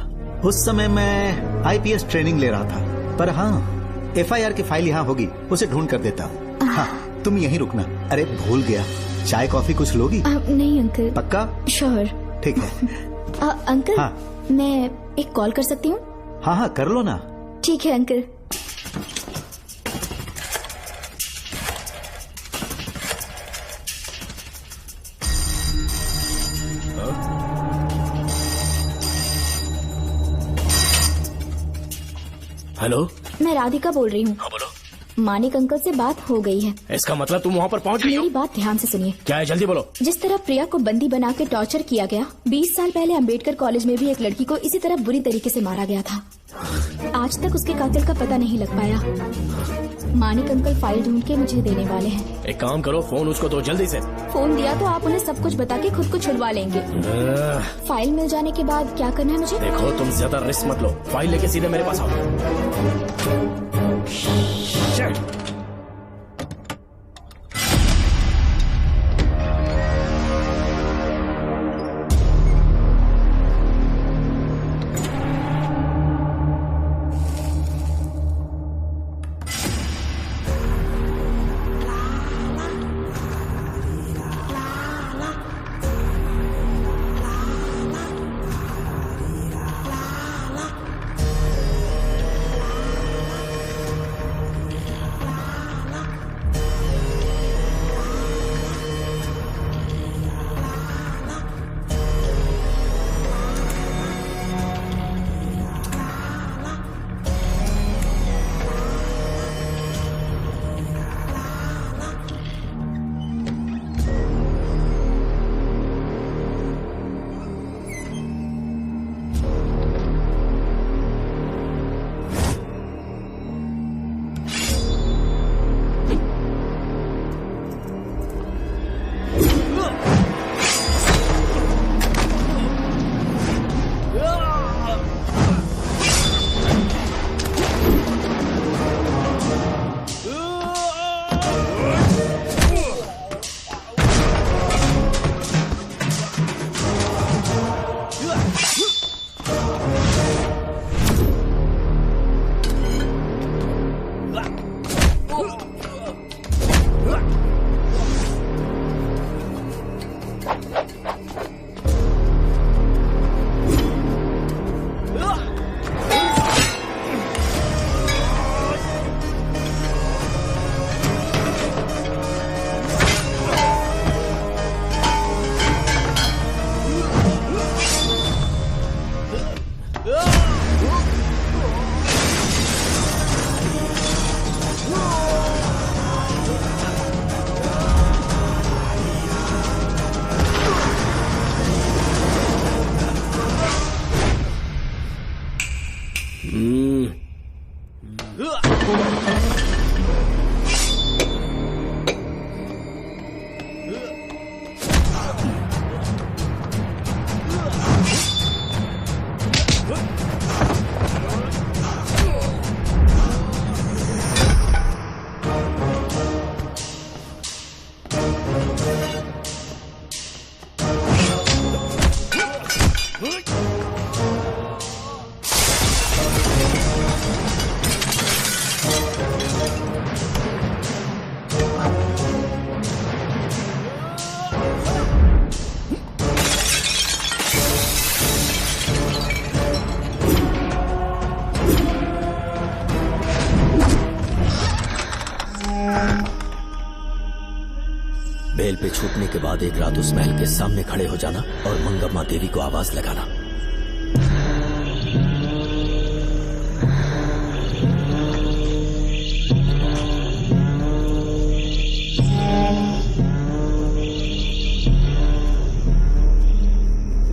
उस समय मैं IPS ट्रेनिंग ले रहा था, पर हाँ, FIR की फाइल यहाँ होगी, उसे ढूंढ कर देता हूँ। हाँ, तुम यहीं रुकना। अरे भूल गया, चाय कॉफी कुछ लोगी? नहीं अंकल। पक्का? श्योर। ठीक है। अंकल, हाँ। मैं एक कॉल कर सकती हूँ? हाँ हाँ, कर लो ना। ठीक है अंकल। हेलो, मैं राधिका बोल रही हूँ। हाँ बोलो। मानिक अंकल से बात हो गई है। इसका मतलब तुम वहाँ पर पहुँच गई हो? मेरी बात ध्यान से सुनिए। क्या है, जल्दी बोलो। जिस तरह प्रिया को बंदी बना के टॉर्चर किया गया, 20 साल पहले अंबेडकर कॉलेज में भी एक लड़की को इसी तरह बुरी तरीके से मारा गया था। आज तक उसके कातिल का पता नहीं लग पाया। मानिक अंकल फाइल ढूंढ के मुझे देने वाले हैं। एक काम करो, फोन उसको दो जल्दी से। फोन दिया तो आप उन्हें सब कुछ बता के खुद को छुड़वा लेंगे। फाइल मिल जाने के बाद क्या करना है मुझे? देखो, तुम ज्यादा रिस्क मत लो, फाइल लेके सीधे मेरे पास आओ। बाद एक रात उस महल के सामने खड़े हो जाना और मंगम्मा देवी को आवाज लगाना।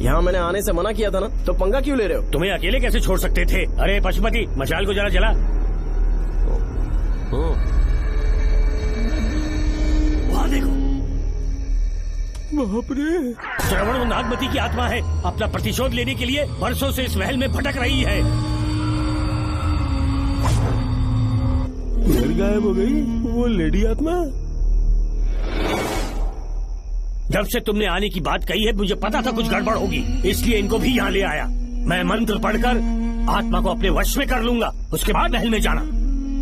यहाँ मैंने आने से मना किया था ना, तो पंगा क्यों ले रहे हो? तुम्हें अकेले कैसे छोड़ सकते थे? अरे पशुपति, मशाल को जरा जला। वहाँ देखो, बाप रे। श्रवण नागमती की आत्मा है, अपना प्रतिशोध लेने के लिए वर्षों से इस महल में भटक रही है। गायब हो गई वो लेडी आत्मा। जब से तुमने आने की बात कही है मुझे पता था कुछ गड़बड़ होगी, इसलिए इनको भी यहाँ ले आया। मैं मंत्र पढ़कर आत्मा को अपने वश में कर लूंगा, उसके बाद महल में जाना।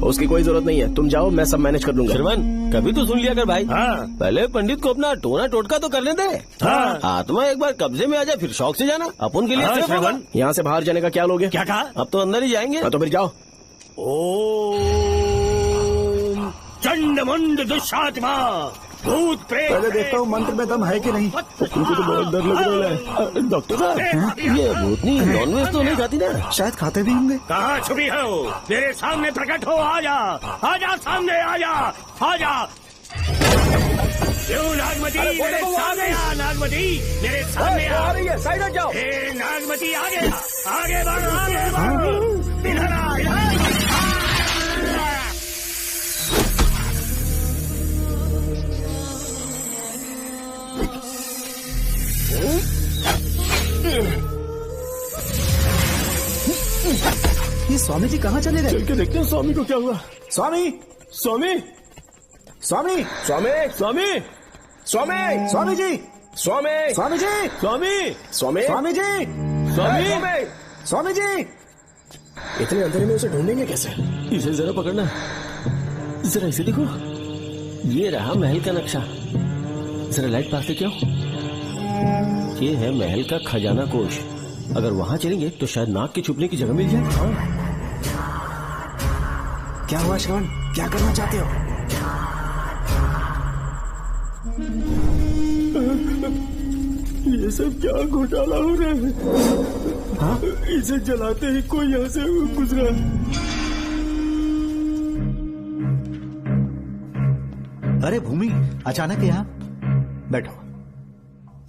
उसकी कोई जरूरत नहीं है, तुम जाओ, मैं सब मैनेज कर लूंगा। श्रवण, कभी तो सुन लिया कर भाई। हाँ। पहले पंडित को अपना टोना टोटका तो करने दे। हाँ। आत्मा एक बार कब्जे में आ जाए फिर शौक से जाना, अपन के लिए। हाँ, श्रवण, यहाँ से बाहर जाने का क्या लोगे? क्या कहा? अब तो अंदर ही जाएंगे। तो फिर जाओ। ओम चंडमुंड दुष्टात्मा भूत प्रेत। पहले देखता हूँ मंत्र में दम है कि नहीं। उनको तो बहुत डर लग रहा है। डॉक्टर साहब, ये भूतनी नॉनवेज तो नहीं खाती ना? शायद खाते भी होंगे। कहाँ छुपी हो? मेरे सामने प्रकट हो, आजा आजा, सामने आजा, आजा। क्यों नागमती मेरे सामने आ, नागमती मेरे सामने आ रही है, साइड हट जाओ। नागमती आगे आगे बढ़, आगे बढ़, इधर आ, इधर। ये स्वामी जी कहाँ चले गए? चल के देखते हैं स्वामी को क्या हुआ। स्वामी, स्वामी, स्वामी, स्वामी, स्वामी, स्वामी, स्वामी जी, स्वामी, स्वामी जी, स्वामी, स्वामी, स्वामी जी, स्वामी, स्वामी जी। इतने अंधेरे में उसे ढूंढेंगे कैसे? इसे जरा पकड़ना, जरा इसे देखो, ये रहा महल का नक्शा। जरा लाइट पास क्यों? ये है महल का खजाना कोष। अगर वहाँ चलेंगे तो शायद नाग के छुपने की जगह मिल जाए। क्या हुआ श्रवण, क्या करना चाहते हो? ये सब क्या घोटाला हो रहा है? हाँ? इसे जलाते ही कोई यहाँ से गुजरा। अरे भूमि, अचानक यहाँ बैठो।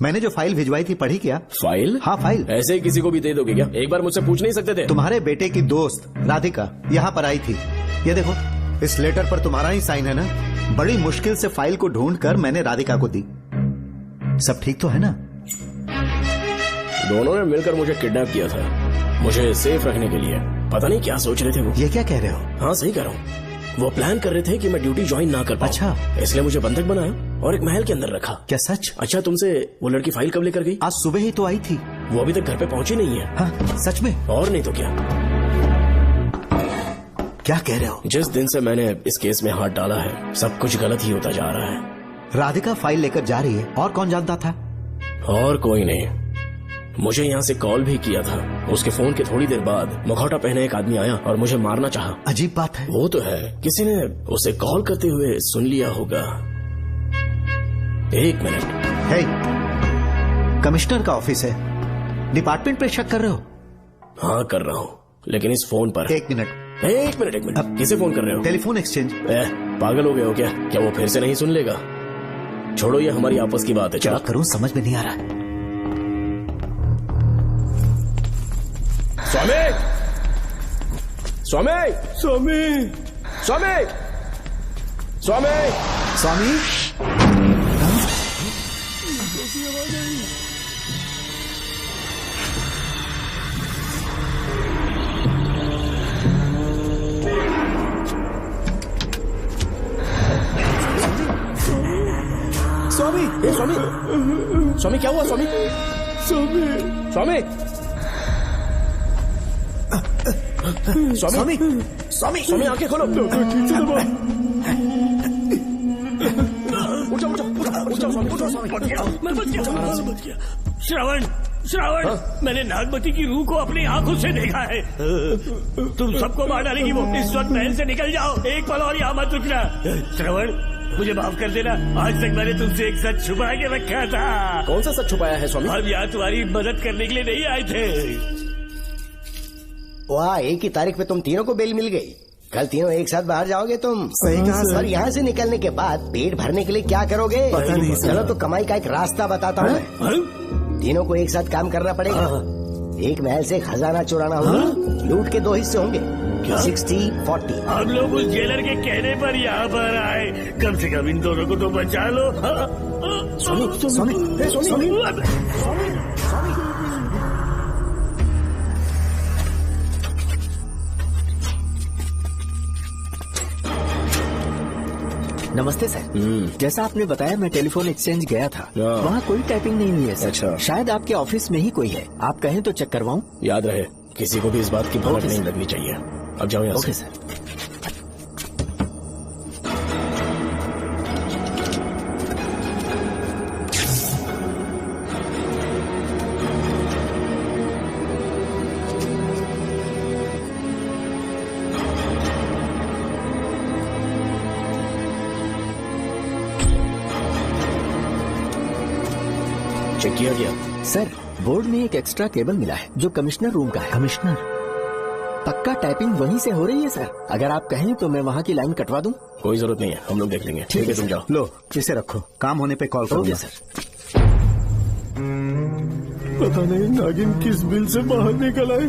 मैंने जो फाइल भिजवाई थी पढ़ी क्या? फाइल? हाँ फाइल। ऐसे ही किसी को भी दे दोगे क्या? एक बार मुझसे पूछ नहीं सकते थे? तुम्हारे बेटे की दोस्त राधिका यहाँ पर आई थी। ये देखो, इस लेटर पर तुम्हारा ही साइन है ना? बड़ी मुश्किल से फाइल को ढूंढकर मैंने राधिका को दी। सब ठीक तो है ना? दोनों ने मिलकर मुझे किडनैप किया था, मुझे सेफ रखने के लिए। पता नहीं क्या सोच रहे थे वो। ये क्या कह रहे हो? हाँ सही कह रहा हूँ। वो प्लान कर रहे थे कि मैं ड्यूटी ज्वाइन ना कर पाऊं। अच्छा, इसलिए मुझे बंधक बनाया और एक महल के अंदर रखा। क्या सच? अच्छा, तुमसे वो लड़की फाइल कब लेकर गई? आज सुबह ही तो आई थी। वो अभी तक घर पे पहुंची नहीं है। हाँ, सच में? और नहीं तो क्या। क्या कह रहे हो? जिस दिन से मैंने इस केस में हाथ डाला है सब कुछ गलत ही होता जा रहा है। राधिका फाइल लेकर जा रही है, और कौन जानता था? और कोई नहीं। मुझे यहाँ से कॉल भी किया था। उसके फोन के थोड़ी देर बाद मुखौटा पहने एक आदमी आया और मुझे मारना चाहा। अजीब बात है। वो तो है, किसी ने उसे कॉल करते हुए सुन लिया होगा। एक मिनट। हे, कमिश्नर का ऑफिस है, डिपार्टमेंट पे शक कर रहे हो? हाँ कर रहा हूँ, लेकिन इस फोन पर। एक मिनट, एक मिनट। किसे फोन कर रहे हो? Telephone exchange. पागल हो गए हो क्या? क्या वो फिर से नहीं सुन लेगा? छोड़ो, ये हमारी आपस की बात है। क्या करूं समझ में नहीं आ रहा। स्वामी, स्वामी, स्वामी, स्वामी, स्वामी, स्वामी। स्वामी, स्वामी, स्वामी क्या हुआ? स्वामी, स्वामी, स्वामी, स्वामी, स्वामी, स्वामी आंखें खोलो। उठो, उठो, उठो, स्वामी, उठो, स्वामी। मैं बच गया। श्रवण, श्रवण, मैंने नागमती की रूह को अपनी आंखों से देखा है। तुम सबको मार डालेगी वो। इस वक्त महल से निकल जाओ, एक पल और यहाँ मत रुकना। श्रवण, मुझे माफ कर देना, आज तक मैंने तुमसे एक सच छुपा के रखा था। कौन सा सच छुपाया है स्वामी? हम यहाँ तुम्हारी मदद करने के लिए नहीं आए थे। वाह, एक ही तारीख पे तुम तीनों को बेल मिल गई। कल तीनों एक साथ बाहर जाओगे तुम। सही कहा सर। और यहाँ से निकलने के बाद पेट भरने के लिए क्या करोगे? पता नहीं सर। चलो तो कमाई का एक रास्ता बताता हूँ। तीनों को एक साथ काम करना पड़ेगा। एक महल से खजाना चुराना होगा। लूट के 2 हिस्से होंगे, 60-40। हम लोग उस जेलर के कहने पर यहाँ पर आए, कम से कम इन दोनों को तो बचा लो। स्वामी नमस्ते सर। जैसा आपने बताया मैं टेलीफोन एक्सचेंज गया था, वहाँ कोई टाइपिंग नहीं हुई है सर। अच्छा। शायद आपके ऑफिस में ही कोई है, आप कहें तो चेक करवाऊं? याद रहे, किसी को भी इस बात की भनक नहीं लगनी चाहिए। अब जाओ यहाँ से। Okay sir. चेक किया गया सर। बोर्ड में एक एक्स्ट्रा केबल मिला है जो कमिश्नर रूम का है। कमिश्नर? पक्का टाइपिंग वहीं से हो रही है सर। अगर आप कहें तो मैं वहाँ की लाइन कटवा दूं? कोई जरूरत नहीं है, हम लोग देख लेंगे। ठीक है, तुम जाओ। लो इसे रखो, काम होने पे कॉल करोगे सर। पता नहीं नागिन किस बिल से बाहर निकल आए।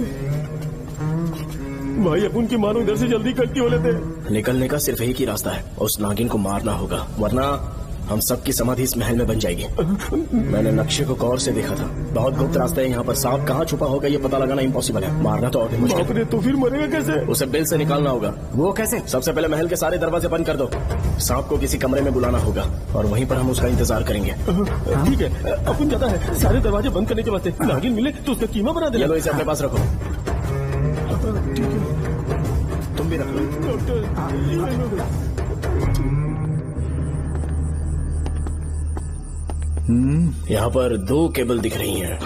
भाई अपन की मानो इधर से जल्दी कटती हो लेते। निकलने का सिर्फ एक ही रास्ता है, उस नागिन को मारना होगा, वरना हम सबकी समाधि इस महल में बन जाएगी। मैंने नक्शे को गौर से देखा था, बहुत गुप्त रास्ता है यहाँ पर। सांप कहाँ छुपा होगा ये पता लगाना इम्पॉसिबल है, मारना तो और भी मुश्किल है। तो फिर मरेगा कैसे? उसे बिल से निकालना होगा। वो कैसे? सबसे पहले महल के सारे दरवाजे बंद कर दो, सांप को किसी कमरे में बुलाना होगा और वहीं पर हम उसका इंतजार करेंगे। ठीक है, अपन जाता है सारे दरवाजे बंद करने के वास्ते। नागिन मिले तो उसका कीमा बना दे। चलो इसे अपने पास रखो। तुम भी रख लो। यहाँ पर 2 केबल दिख रही हैं।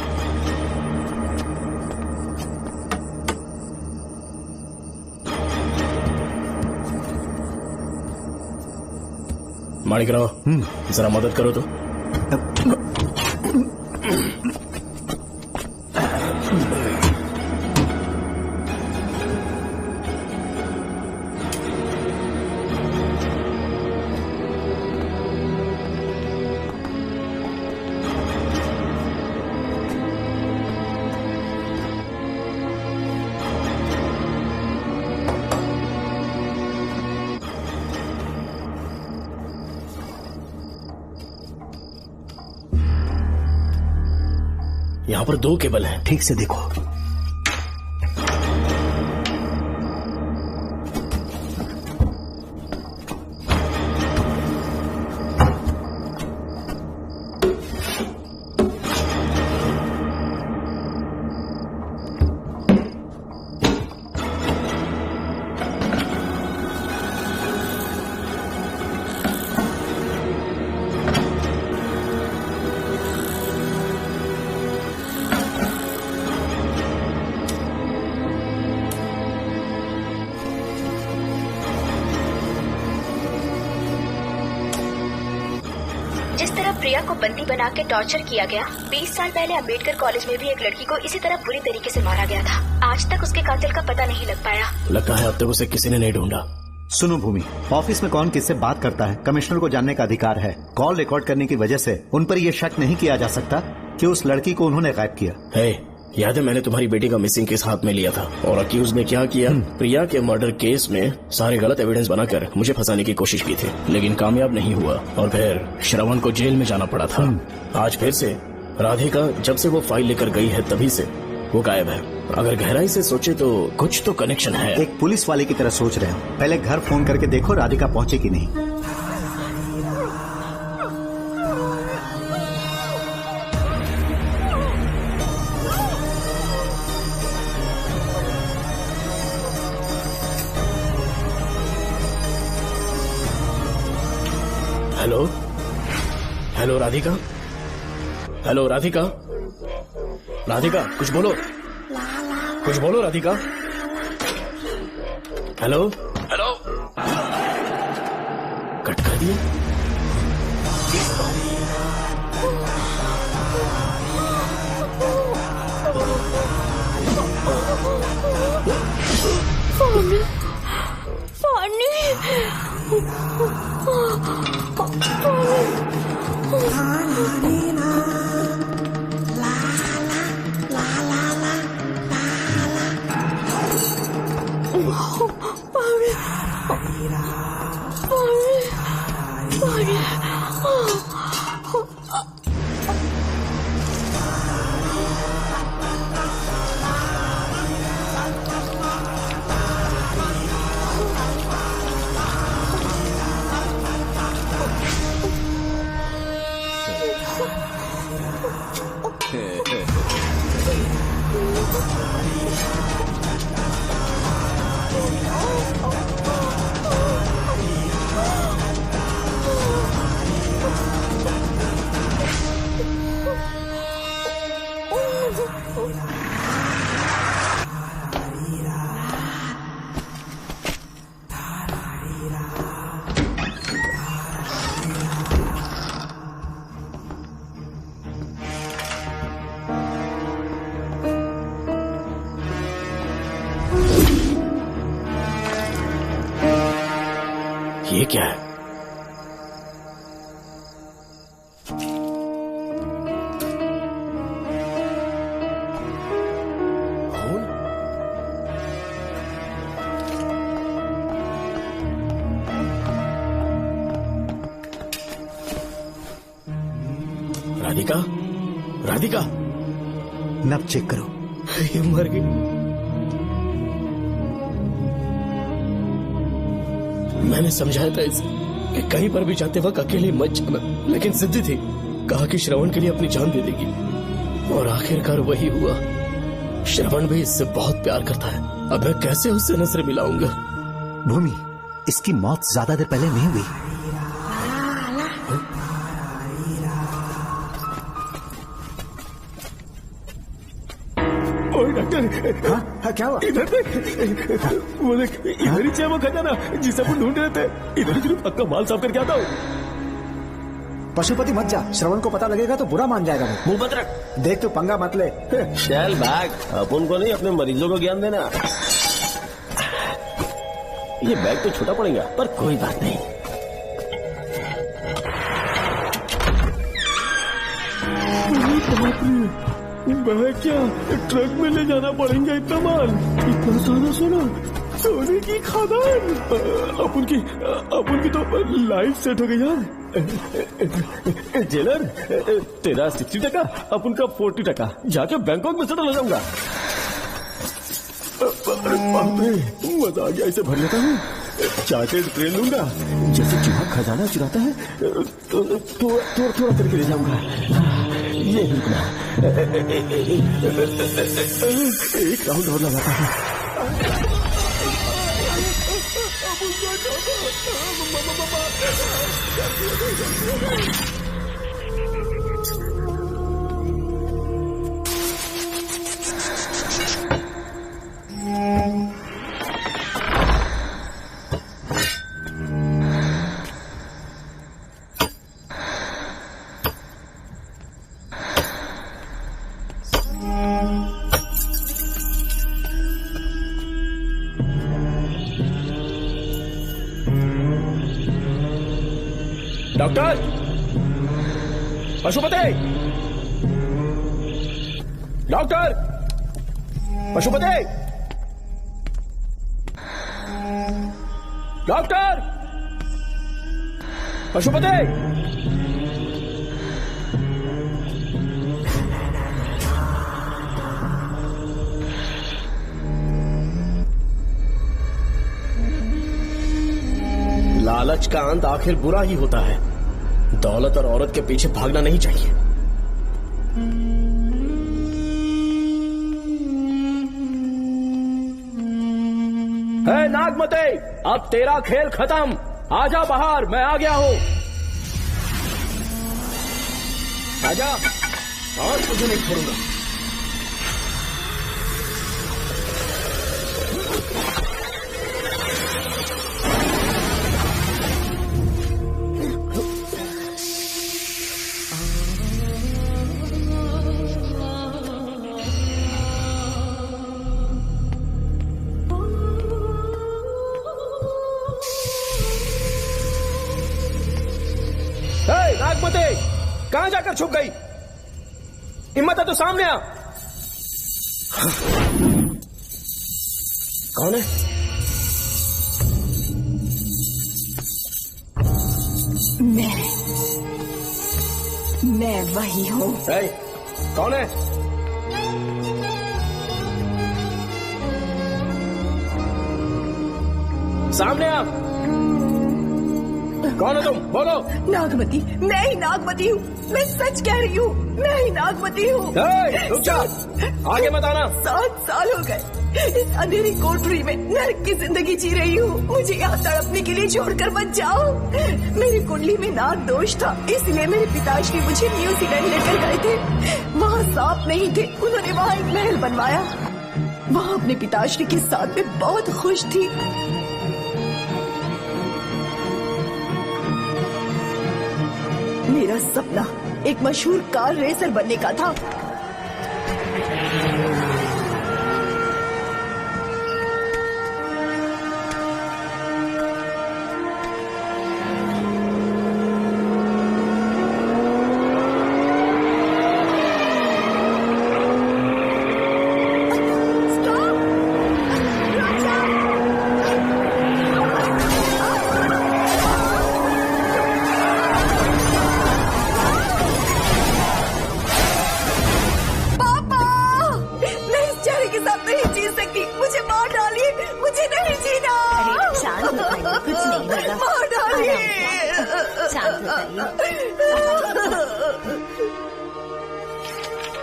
माणिकराव, जरा मदद करो तो। यहाँ पर 2 केबल हैं। ठीक से देखो। प्रिया को बंदी बना के टॉर्चर किया गया, 20 साल पहले अम्बेडकर कॉलेज में भी एक लड़की को इसी तरह बुरी तरीके से मारा गया था। आज तक उसके कातिल का पता नहीं लग पाया। लगता है अब तक उसे किसी ने नहीं ढूंढा। सुनो भूमि, ऑफिस में कौन किससे बात करता है कमिश्नर को जानने का अधिकार है। कॉल रिकॉर्ड करने की वजह से उन पर यह शक नहीं किया जा सकता कि उस लड़की को उन्होंने गायब किया। याद है मैंने तुम्हारी बेटी का मिसिंग केस हाथ में लिया था और अक्यूज ने क्या किया, प्रिया के मर्डर केस में सारे गलत एविडेंस बनाकर मुझे फंसाने की कोशिश की थी, लेकिन कामयाब नहीं हुआ और फिर श्रवण को जेल में जाना पड़ा था। आज फिर से राधिका जब से वो फाइल लेकर गई है तभी से वो गायब है। अगर गहराई से सोचे तो कुछ तो कनेक्शन है। एक पुलिस वाले की तरह सोच रहे हो, पहले घर फोन करके देखो राधिका पहुंचे कि नहीं। Hello hello Radhika, hello Radhika, Radhika कुछ बोलो, कुछ बोलो राधिका। हेलो हेलो, कट कर दिए। ये क्या है? राधिका, राधिका, नब चेक करो। ये मर गई। मैंने समझाया था इसे कि कहीं पर भी जाते वक्त अकेले मत जाना, लेकिन सिद्धि थी, कहा कि श्रवण के लिए अपनी जान दे देगी, और आखिरकार वही हुआ। श्रवण भी इससे बहुत प्यार करता है। अब मैं कैसे उससे नजर मिलाऊंगा? भूमि, इसकी मौत ज्यादा देर पहले नहीं हुई। डॉक्टर, हाँ, क्या हुआ? इधर देख, वो देख, इधर ही चाहिए वो खजाना जिसे अपन ढूंढ रहे थे। इधर ही सिर्फ पक्का माल साफ करके आता हूँ। पशुपति मत जा, श्रवण को पता लगेगा तो बुरा मान जाएगा वो। मुंह बंद रख। देख तू पंगा मत ले। शैल बैग, अपन को नहीं अपने मरीजों को ज्ञान देना। ये बैग तो छोटा पड़ेगा, पर कोई बात नहीं। बैग क्या, ट्रक में ले जाना पड़ेगा इतना माल, इतना सारा सोना, सोने की खदान। अपन की तो लाइफ सेट हो गई यार। जेलर, तेरा 60%, अपन का 40%। जाके बैंकॉक में सेटल हो जाऊंगा। मजा आ गया, इसे भर लेता हूँ। चार्टेड ट्रेन लूंगा, जैसे चूहा खजाना चुराता है, थोड़ा करके ले जाऊंगा। ये रुकना, एक राउंड और लगाता है। Doctor, Pashupati, doctor, Pashupati, doctor, Pashupati. लालच का अंत आखिर बुरा ही होता है। दौलत और औरत के पीछे भागना नहीं चाहिए। है नागमते, अब तेरा खेल खत्म। आजा बाहर, मैं आ गया हूं। आजा, और तुझे नहीं छोड़ूंगा। कर छुप गई? हिम्मत है तो सामने आ। कौन है? मैं वही हूँ। कौन है? सामने आ। कौन है तुम? बोलो। नागमती, मैं ही नागमती हूँ। मैं सच कह रही हूँ, मैं ही नागमती हूँ। रुक जा, आगे मत आना। 7 साल हो गए इस अंधेरी कोठरी में नर्क की जिंदगी जी रही हूँ। मुझे यहाँ तड़पने के लिए छोड़कर मत जाओ। मेरी कुंडली में नाग दोष था, इसलिए मेरे पिताश्री मुझे न्यूजीलैंड लेकर गए थे। वहाँ सांप नहीं थे, उन्होंने वहाँ एक महल बनवाया। वहाँ अपने पिताश्री के साथ में बहुत खुश थी। मेरा सपना एक मशहूर कार रेसर बनने का था।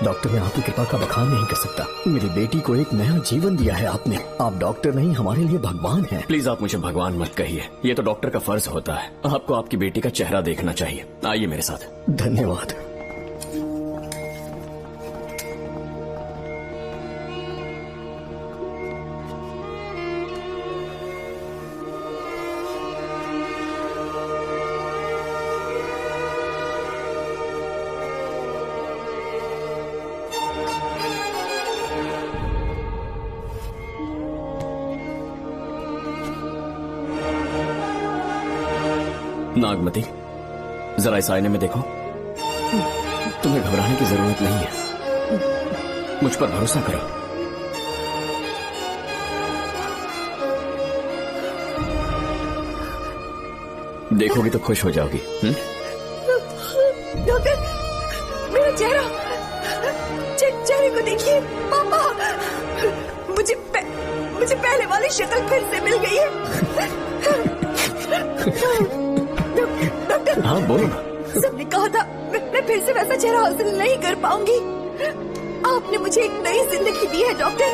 डॉक्टर, मैं आपकी कृपा का बखान नहीं कर सकता। मेरी बेटी को एक नया जीवन दिया है आपने। आप डॉक्टर नहीं, हमारे लिए भगवान हैं। प्लीज आप मुझे भगवान मत कहिए, ये तो डॉक्टर का फर्ज होता है। आपको आपकी बेटी का चेहरा देखना चाहिए। आइए मेरे साथ। धन्यवाद। नागमती, जरा इस आईने में देखो। तुम्हें घबराने की जरूरत नहीं है, मुझ पर भरोसा करो। देखोगी तो खुश हो जाओगी। डॉक्टर, मेरा चेहरा, चेहरे को देखिए। पापा, मुझे पहले वाली शक्ल फिर से मिल गई है। डॉक्टर, हाँ बोलो ना। सबने कहा था मैं फिर से वैसा चेहरा हासिल नहीं कर पाऊंगी। आपने मुझे एक नई जिंदगी दी है doctor.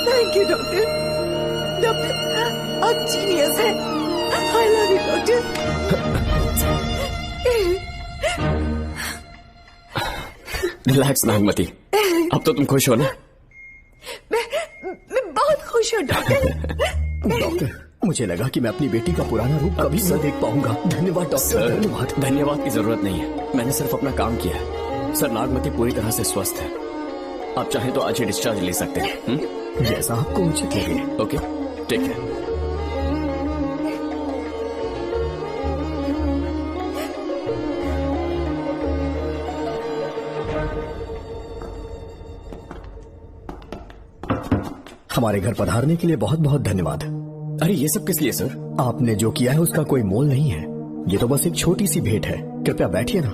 Thank you doctor. Doctor, आप जीनियस हैं। I love you doctor. Relax Nagmati, अब तो तुम खुश हो ना? मैं बहुत खुश हूँ डॉक्टर। डॉक्टर, मुझे लगा कि मैं अपनी बेटी का पुराना रूप कभी न देख पाऊंगा। धन्यवाद डॉक्टर। धन्यवाद। धन्यवाद की जरूरत नहीं है, मैंने सिर्फ अपना काम किया है। सर, नागमती पूरी तरह से स्वस्थ है। आप चाहें तो आज ही डिस्चार्ज ले सकते हैं। जैसा आपको मुझे लगे। Okay, take care. हमारे घर पधारने के लिए बहुत बहुत धन्यवाद। अरे ये सब किस लिए सर? आपने जो किया है उसका कोई मोल नहीं है। ये तो बस एक छोटी सी भेंट है। कृपया बैठिए ना।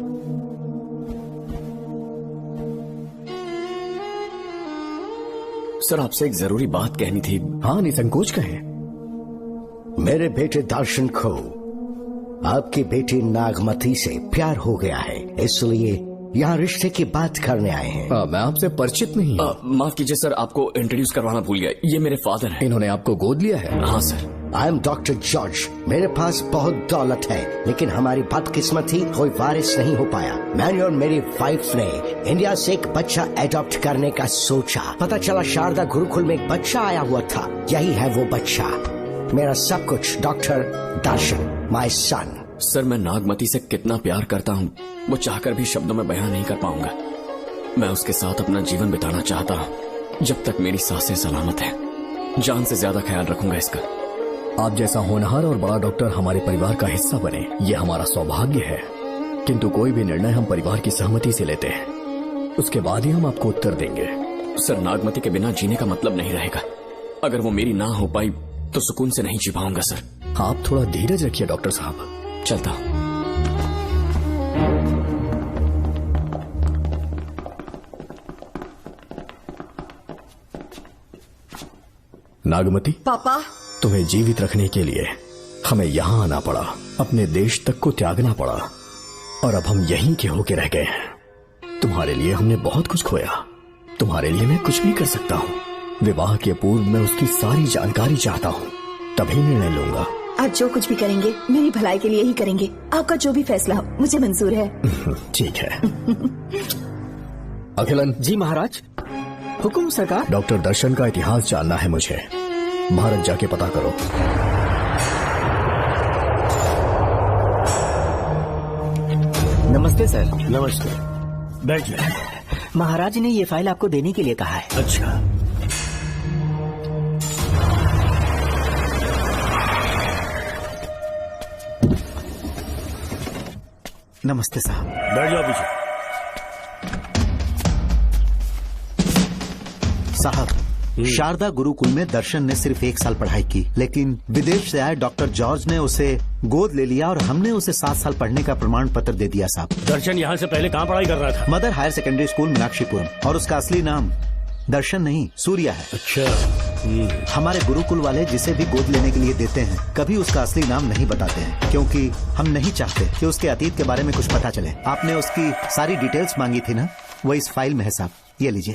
सर, आपसे एक जरूरी बात कहनी थी। हाँ, निसंकोच कहें। मेरे बेटे दर्शन को आपकी बेटी नागमती से प्यार हो गया है, इसलिए यहाँ रिश्ते की बात करने आए हैं। मैं आपसे परिचित नहीं हूँ। माफ कीजिए सर, आपको इंट्रोड्यूस करवाना भूल गया। ये मेरे फादर हैं। इन्होंने आपको गोद लिया है? हाँ sir. I am doctor George. मेरे पास बहुत दौलत है, लेकिन हमारी बदकिस्मती कोई वारिस नहीं हो पाया। मैंने और मेरी वाइफ ने इंडिया से एक बच्चा एडॉप्ट करने का सोचा। पता चला शारदा गुरुकुल में एक बच्चा आया हुआ था। यही है वो बच्चा, मेरा सब कुछ। Doctor Darshan, my son. Sir, मैं नागमती से कितना प्यार करता हूँ वो चाहकर भी शब्दों में बयान नहीं कर पाऊंगा। मैं उसके साथ अपना जीवन बिताना चाहता हूँ जब तक मेरी सांसें सलामत हैं। जान से ज्यादा ख्याल रखूंगा इसका। आप जैसा होनहार और बड़ा डॉक्टर हमारे परिवार का हिस्सा बने, ये हमारा सौभाग्य है। किंतु कोई भी निर्णय हम परिवार की सहमति से लेते हैं, उसके बाद ही हम आपको उत्तर देंगे। सर, नागमती के बिना जीने का मतलब नहीं रहेगा। अगर वो मेरी ना हो पाई तो सुकून से नहीं जी पाऊंगा सर। आप थोड़ा धीरज रखिए डॉक्टर साहब। चलता हूं। नागमती, पापा, तुम्हें जीवित रखने के लिए हमें यहाँ आना पड़ा, अपने देश तक को त्यागना पड़ा, और अब हम यहीं के होके रह गए हैं। तुम्हारे लिए हमने बहुत कुछ खोया, तुम्हारे लिए मैं कुछ भी कर सकता हूँ। विवाह के पूर्व मैं उसकी सारी जानकारी चाहता हूँ, तभी निर्णय लूंगा। आप जो कुछ भी करेंगे मेरी भलाई के लिए ही करेंगे। आपका जो भी फैसला हो मुझे मंजूर है। ठीक है। अखिलन। जी महाराज। हुकुम सरकार। डॉक्टर दर्शन का इतिहास जानना है मुझे, भारत जाके पता करो। नमस्ते सर। नमस्ते, बैठ जाए। महाराज ने ये फाइल आपको देने के लिए कहा है। अच्छा, नमस्ते साहब। बैठ जाओ पीछे। साहब, शारदा गुरुकुल में दर्शन ने सिर्फ 1 साल पढ़ाई की, लेकिन विदेश से आए डॉक्टर जॉर्ज ने उसे गोद ले लिया और हमने उसे 7 साल पढ़ने का प्रमाण पत्र दे दिया साहब। दर्शन यहाँ से पहले कहाँ पढ़ाई कर रहा था? Mother higher secondary school Meenakshipuram, और उसका असली नाम दर्शन नहीं सूर्या है। अच्छा। हमारे गुरुकुल वाले जिसे भी गोद लेने के लिए देते हैं कभी उसका असली नाम नहीं बताते हैं, क्योंकि हम नहीं चाहते कि उसके अतीत के बारे में कुछ पता चले। आपने उसकी सारी डिटेल्स मांगी थी ना, वो इस फाइल में है साहब, ये लीजिए।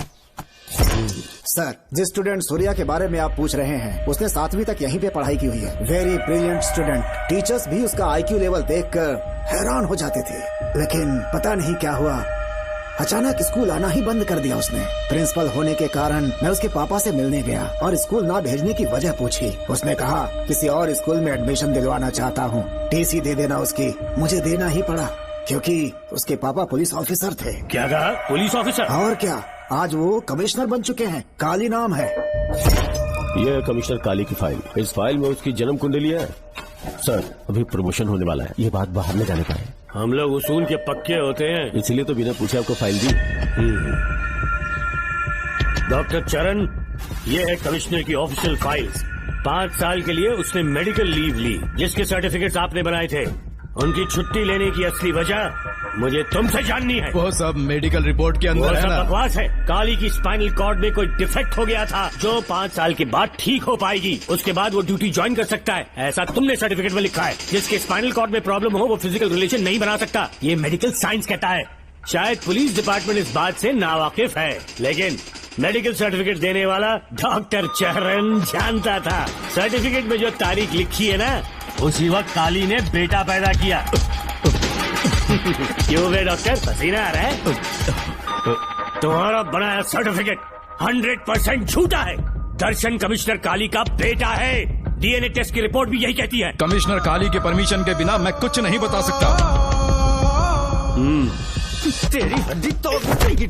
सर, जिस स्टूडेंट सूर्या के बारे में आप पूछ रहे हैं उसने 7वीं तक यहीं पे पढ़ाई की हुई है। Very brilliant student. टीचर्स भी उसका IQ लेवल देखकर हैरान हो जाते थे, लेकिन पता नहीं क्या हुआ, अचानक स्कूल आना ही बंद कर दिया उसने। प्रिंसिपल होने के कारण मैं उसके पापा से मिलने गया और स्कूल ना भेजने की वजह पूछी। उसने कहा किसी और स्कूल में एडमिशन दिलवाना चाहता हूँ, TC दे देना उसकी। मुझे देना ही पड़ा क्योंकि उसके पापा पुलिस ऑफिसर थे। क्या कहा? Police officer? और क्या, आज वो कमिश्नर बन चुके हैं। काली नाम है। ये कमिश्नर काली की फाइल। इस फाइल में उसकी जन्म कुंडली है। सर, अभी प्रमोशन होने वाला है, ये बात बाहर न जाने पाए। हम लोग उसूल के पक्के होते हैं, इसलिए तो बिना पूछे आपको फाइल दी। डॉक्टर चरण, ये है कमिश्नर की ऑफिशियल फाइल्स। 5 साल के लिए उसने मेडिकल लीव ली, जिसके सर्टिफिकेट्स आपने बनाए थे। उनकी छुट्टी लेने की असली वजह मुझे तुमसे जाननी है। वो सब मेडिकल रिपोर्ट के अंदर है ना? बकवास है। काली की स्पाइनल कॉर्ड में कोई डिफेक्ट हो गया था जो 5 साल के बाद ठीक हो पाएगी। उसके बाद वो ड्यूटी ज्वाइन कर सकता है, ऐसा तुमने सर्टिफिकेट में लिखा है। जिसके स्पाइनल कॉर्ड में प्रॉब्लम हो वो फिजिकल रिलेशन नहीं बना सकता, ये मेडिकल साइंस कहता है। शायद पुलिस डिपार्टमेंट इस बात से नावाकिफ है, लेकिन मेडिकल सर्टिफिकेट देने वाला डॉक्टर चरण जानता था। सर्टिफिकेट में जो तारीख लिखी है ना, उसी वक्त काली ने बेटा पैदा किया। क्यों बे डॉक्टर, पसीना आ रहा है? तुम्हारा बनाया सर्टिफिकेट 100% झूठा है। दर्शन कमिश्नर काली का बेटा है। DNA टेस्ट की रिपोर्ट भी यही कहती है। कमिश्नर काली के परमिशन के बिना मैं कुछ नहीं बता सकता। तेरी हड्डी तोड़ देगी।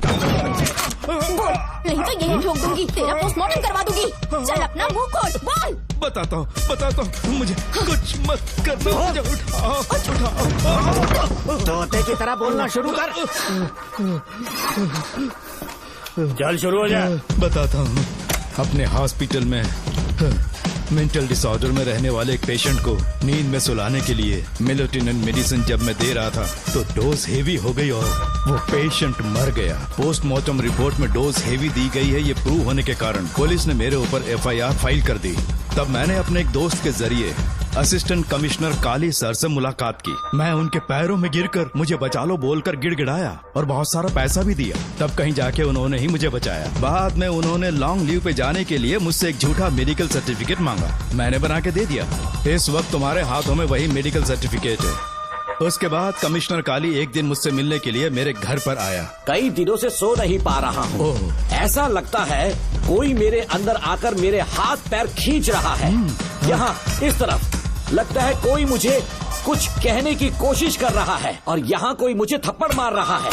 नहीं तो यही ठोक दूंगी, तेरा पोस्टमार्टम करवा दूंगी। चल अपना मुंह खोल, बोल। बताता हूँ, मुझे कुछ मत करना। मुझे उठाओ। तोते की तरह बोलना शुरू कर। चल शुरू हो जा। बताता हूँ, अपने हॉस्पिटल में मेंटल डिसऑर्डर में रहने वाले एक पेशेंट को नींद में सुलाने के लिए मेलेटोनिन मेडिसिन जब मैं दे रहा था तो डोज हेवी हो गई और वो पेशेंट मर गया। पोस्टमार्टम रिपोर्ट में डोज हेवी दी गई है, ये प्रूव होने के कारण पुलिस ने मेरे ऊपर FIR फाइल कर दी। तब मैंने अपने एक दोस्त के जरिए असिस्टेंट कमिश्नर काली सर से मुलाकात की। मैं उनके पैरों में गिरकर मुझे बचा लो बोलकर गिड़गिड़ाया और बहुत सारा पैसा भी दिया। तब कहीं जाके उन्होंने ही मुझे बचाया। बाद में उन्होंने लॉन्ग लीव पे जाने के लिए मुझसे एक झूठा मेडिकल सर्टिफिकेट मांगा, मैंने बना के दे दिया। इस वक्त तुम्हारे हाथों में वही मेडिकल सर्टिफिकेट है। उसके बाद कमिश्नर काली एक दिन मुझसे मिलने के लिए मेरे घर पर आया। कई दिनों से सो नहीं पा रहा हूँ। ऐसा लगता है कोई मेरे अंदर आकर मेरे हाथ पैर खींच रहा है। यहाँ इस तरफ लगता है कोई मुझे कुछ कहने की कोशिश कर रहा है और यहाँ कोई मुझे थप्पड़ मार रहा है।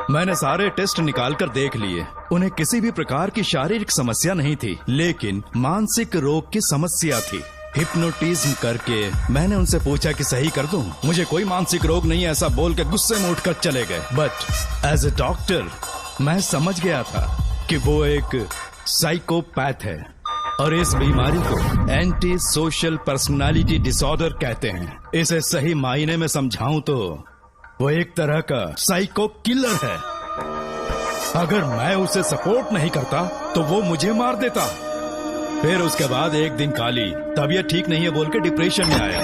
मैंने सारे टेस्ट निकाल कर देख लिए, उन्हें किसी भी प्रकार की शारीरिक समस्या नहीं थी, लेकिन मानसिक रोग की समस्या थी। हिप्नोटिज्म करके मैंने उनसे पूछा कि सही कर दूं। मुझे कोई मानसिक रोग नहीं है ऐसा बोल के गुस्से में उठकर चले गए। बट एज ए डॉक्टर मैं समझ गया था कि वो एक साइकोपैथ है और इस बीमारी को एंटी सोशल पर्सनालिटी डिसऑर्डर कहते हैं। इसे सही मायने में समझाऊं तो वो एक तरह का साइको किलर है। अगर मैं उसे सपोर्ट नहीं करता तो वो मुझे मार देता। फिर उसके बाद एक दिन काली तबीयत ठीक नहीं है बोल के डिप्रेशन में आया।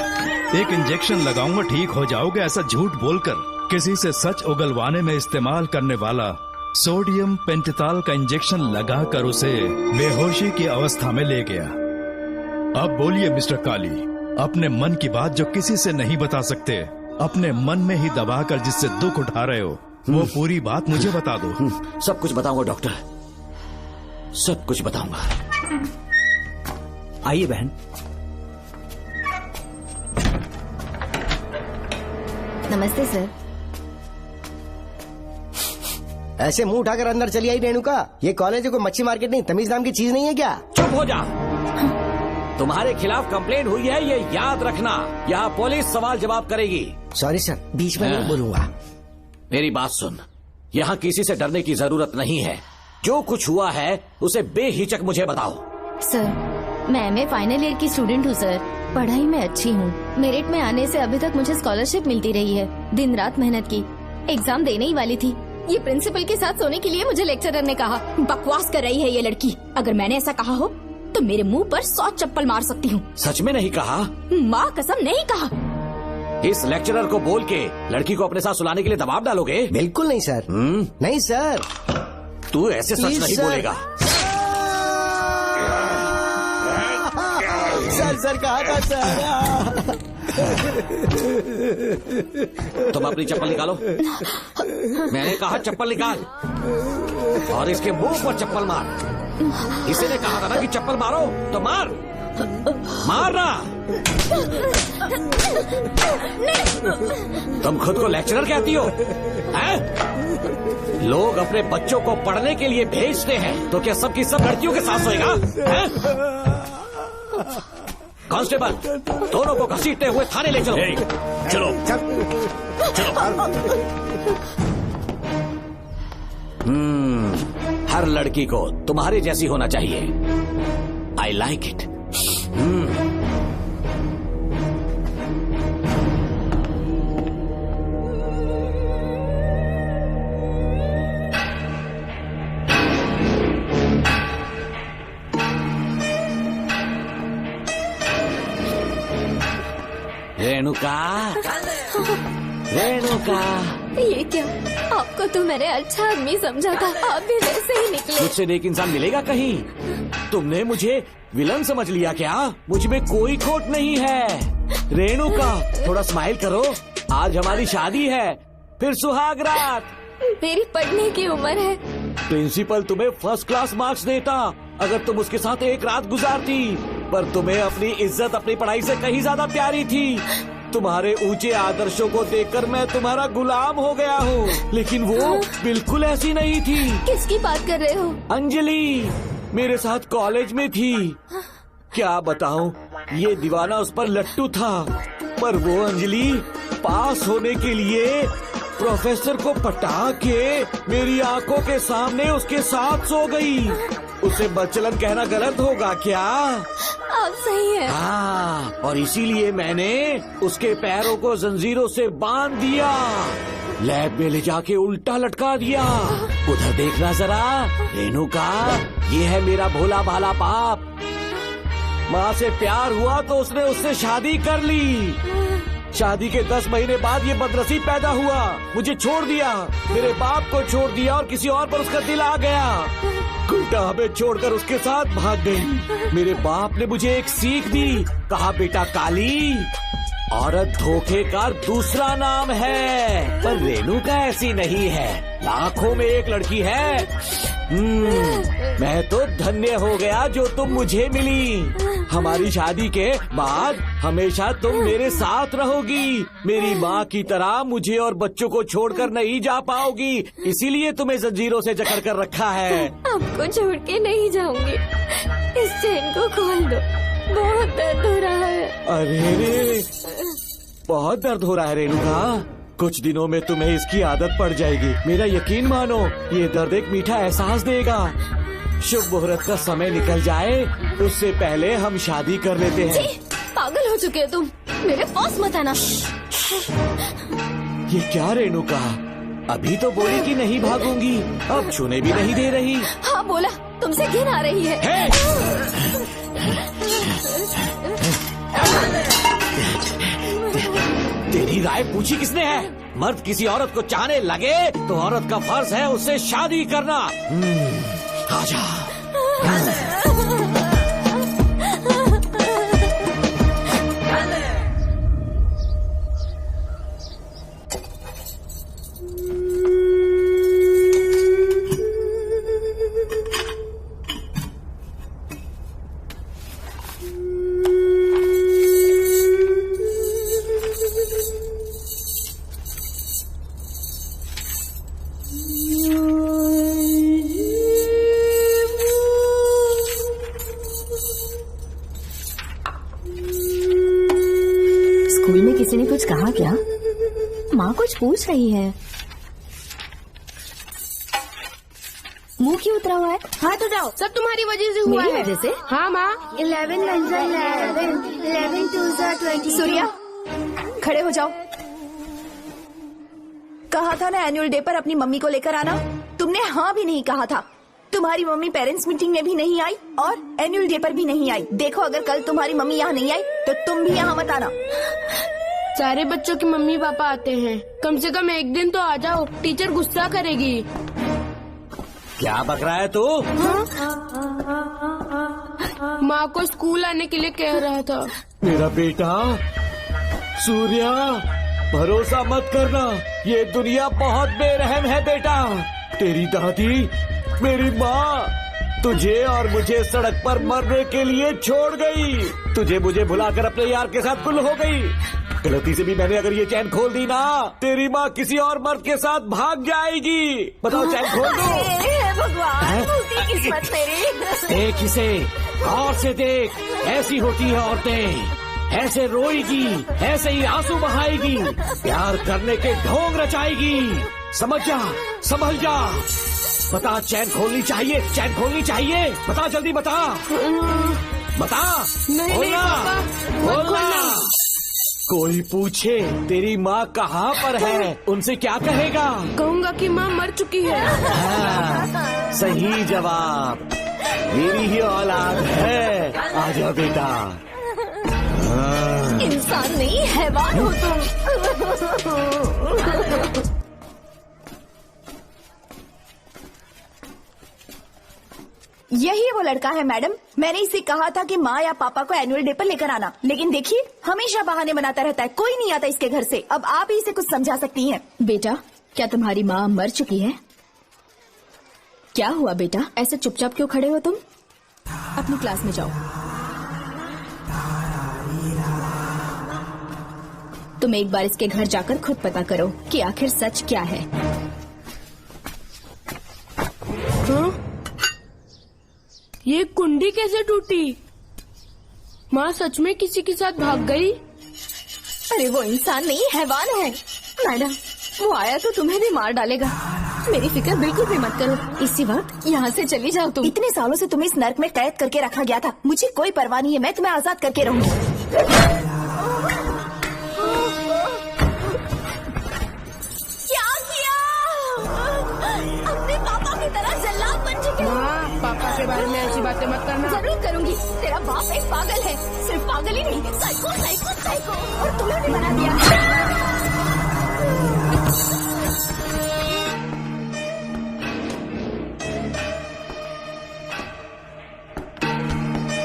एक इंजेक्शन लगाऊंगा ठीक हो जाओगे ऐसा झूठ बोलकर किसी से सच उगलवाने में इस्तेमाल करने वाला सोडियम पेंटेथॉल का इंजेक्शन लगाकर उसे बेहोशी की अवस्था में ले गया। अब बोलिए मिस्टर काली, अपने मन की बात जो किसी से नहीं बता सकते, अपने मन में ही दबाकर जिससे दुख उठा रहे हो, वो पूरी बात मुझे बता दो। सब कुछ बताऊंगा डॉक्टर, सब कुछ बताऊंगा। आइए बहन। नमस्ते सर। ऐसे मुंह उठाकर अंदर चली आई रेणुका। ये कॉलेज है कोई मच्छी मार्केट नहीं, तमीज नाम की चीज नहीं है क्या? चुप हो जा। तुम्हारे खिलाफ कंप्लेंट हुई है ये याद रखना। यहाँ पुलिस सवाल जवाब करेगी। सॉरी सर, बीच में नहीं बोलूंगा। मेरी बात सुन, यहाँ किसी से डरने की जरूरत नहीं है। जो कुछ हुआ है उसे बेहिचक मुझे बताओ। सर मैं एमए फाइनल ईयर की स्टूडेंट हूँ सर। पढ़ाई में अच्छी हूँ। मेरिट में आने से अभी तक मुझे स्कॉलरशिप मिलती रही है। दिन रात मेहनत की, एग्जाम देने ही वाली थी। ये प्रिंसिपल के साथ सोने के लिए मुझे लेक्चरर ने कहा। बकवास कर रही है ये लड़की। अगर मैंने ऐसा कहा हो तो मेरे मुंह पर 100 चप्पल मार सकती हूँ। सच में नहीं कहा? माँ कसम नहीं कहा। इस लेक्चरर को बोल के लड़की को अपने साथ सुलाने के लिए दबाव डालोगे? बिल्कुल नहीं सर। नहीं सर। तू ऐसे सच नहीं बोलेगा। सर कहा था सर। तुम अपनी चप्पल निकालो। मैंने कहा चप्पल निकाल और इसके मुंह पर चप्पल मार। इसी ने कहा था ना कि चप्पल मारो तो मार। मारना। तुम खुद को लेक्चरर कहती हो हैं? लोग अपने बच्चों को पढ़ने के लिए भेजते हैं तो क्या सबकी सब लड़कियों के साथ सोएगा? कांस्टेबल, दोनों को घसीटते हुए थाने ले चलो। चलो हर लड़की को तुम्हारे जैसी होना चाहिए। I like it. Renuka, Renuka. ये क्या? आपको तो मैंने अच्छा आदमी समझा था, आप भी वैसे ही निकले। मुझसे नेक इंसान मिलेगा कहीं? तुमने मुझे विलन समझ लिया क्या? मुझ में कोई खोट नहीं है। रेणुका, थोड़ा स्माइल करो। आज हमारी शादी है, फिर सुहाग रात। मेरी पढ़ने की उम्र है। प्रिंसिपल तुम्हें फर्स्ट क्लास मार्क्स देता अगर तुम उसके साथ एक रात गुजारती, पर तुम्हें अपनी इज्जत अपनी पढ़ाई से कहीं ज्यादा प्यारी थी। तुम्हारे ऊंचे आदर्शों को देखकर मैं तुम्हारा गुलाम हो गया हूँ, लेकिन वो बिल्कुल ऐसी नहीं थी। किसकी बात कर रहे हो? अंजलि मेरे साथ कॉलेज में थी। क्या बताऊं, ये दीवाना उस पर लट्टू था, पर वो अंजलि पास होने के लिए प्रोफेसर को पटा के मेरी आंखों के सामने उसके साथ सो गई। उसे बदचलन कहना गलत होगा क्या? आप सही है। हाँ, और इसीलिए मैंने उसके पैरों को जंजीरों से बांध दिया, लैब में ले जाके उल्टा लटका दिया। उधर देखना जरा रेणुका, ये है मेरा भोला भाला बाप। माँ से प्यार हुआ तो उसने उससे शादी कर ली। शादी के 10 महीने बाद ये बदनसीब पैदा हुआ, मुझे छोड़ दिया, मेरे बाप को छोड़ दिया और किसी और पर उसका दिल आ गया। उल्टा हमें छोड़कर उसके साथ भाग गई। मेरे बाप ने मुझे एक सीख दी, कहा बेटा काली, औरत धोखे का दूसरा नाम है। पर रेणुका ऐसी नहीं है, लाखों में एक लड़की है। मैं तो धन्य हो गया जो तुम मुझे मिली। हमारी शादी के बाद हमेशा तुम मेरे साथ रहोगी। मेरी माँ की तरह मुझे और बच्चों को छोड़कर नहीं जा पाओगी, इसीलिए तुम्हें जंजीरों से जकड़ कर रखा है। आपको छोड़ के नहीं जाऊंगी। इस चेन को खोल दो। बहुत दर्द हो रहा है। अरे रे, बहुत दर्द हो रहा है रेणुका। कुछ दिनों में तुम्हें इसकी आदत पड़ जाएगी। मेरा यकीन मानो, ये दर्द एक मीठा एहसास देगा। शुभ मुहूर्त का समय निकल जाए उससे पहले हम शादी कर लेते हैं। पागल हो चुके हो तुम, मेरे पास मत आना। ये क्या रेणुका, अभी तो बोली कि नहीं भागूंगी, अब छूने भी नहीं दे रही। हाँ बोला, तुमसे घिन आ रही है। तेरी राय पूछी किसने है? मर्द किसी औरत को चाहने लगे तो औरत का फर्ज है उससे शादी करना। आजा। स्कूल में किसी ने कुछ कहा क्या? माँ कुछ पूछ रही है। मुंह क्यों उतरा हुआ है? हाथ उठाओ, सब तुम्हारी वजह से हुआ है। वजह से? हाँ माँ। 11 1 11 11 2 20। सूर्या, खड़े हो जाओ। कहा था ना एनुअल डे पर अपनी मम्मी को लेकर आना, तुमने हाँ भी नहीं कहा था। तुम्हारी मम्मी पेरेंट्स मीटिंग में भी नहीं आई और एनुअल डे पर भी नहीं आई। देखो, अगर कल तुम्हारी मम्मी यहाँ नहीं आई तो तुम भी यहाँ मत आना। सारे बच्चों की मम्मी पापा आते हैं, कम से कम एक दिन तो आ जाओ, टीचर गुस्सा करेगी। क्या बक रहा है तू? माँ को स्कूल आने के लिए कह रहा था। मेरा बेटा सूर्या, भरोसा मत करना, ये दुनिया बहुत बेरहम है बेटा। तेरी दादी, मेरी माँ तुझे और मुझे सड़क पर मरने के लिए छोड़ गई। तुझे मुझे भुलाकर अपने यार के साथ गुल हो गई। गलती से भी मैंने अगर ये चैन खोल दी ना, तेरी माँ किसी और मर्द के साथ भाग जाएगी। बताओ, चैन खोल दो। भगवान, किस्मत मेरी। देख इसे, और से देख, ऐसी होती है औरतें, ऐसे रोएगी, ऐसे ही आंसू बहाएगी, प्यार करने के ढोंग रचाएगी। समझ जा, संभल जा। बता, चैन खोलनी चाहिए, चैन खोलनी चाहिए। बता, जल्दी बता, बता। बोलना, बोलना। कोई पूछे तेरी माँ कहाँ पर है, उनसे क्या कहेगा? कहूँगा कि माँ मर चुकी है। हाँ, सही जवाब, मेरी ही औलाद है। आजा बेटा। इंसान नहीं, हैवान हो तुम। यही वो लड़का है मैडम, मैंने इसे कहा था कि माँ या पापा को एनुअल डे पर लेकर आना, लेकिन देखिए हमेशा बहाने बनाता रहता है, कोई नहीं आता इसके घर से। अब आप ही इसे कुछ समझा सकती हैं। बेटा, क्या तुम्हारी माँ मर चुकी है? क्या हुआ बेटा, ऐसे चुपचाप क्यों खड़े हो तुम? अपनी क्लास में जाओ। तुम एक बार इसके घर जाकर खुद पता करो कि आखिर सच क्या है। ये कुंडी कैसे टूटी? माँ सच में किसी के साथ भाग गई? अरे वो इंसान नहीं, हैवान है। मैडम, वो आया तो तुम्हें भी मार डालेगा। मेरी फिक्र बिल्कुल भी मत करो, इसी वक्त यहाँ से चली जाओ तुम। इतने सालों से तुम्हें इस नर्क में कैद करके रखा गया था, मुझे कोई परवाह नहीं है, मैं तुम्हें आजाद करके रहूंगी। क्या किया? अपने पापा की तरह जल्लाद बन चुके हो। पापा के बारे में ऐसी बातें मत करना। जरूर करूंगी, तेरा बाप एक पागल है, सिर्फ पागल ही नहीं, साइको साइको साइको, और तुम्हें भी बना दिया।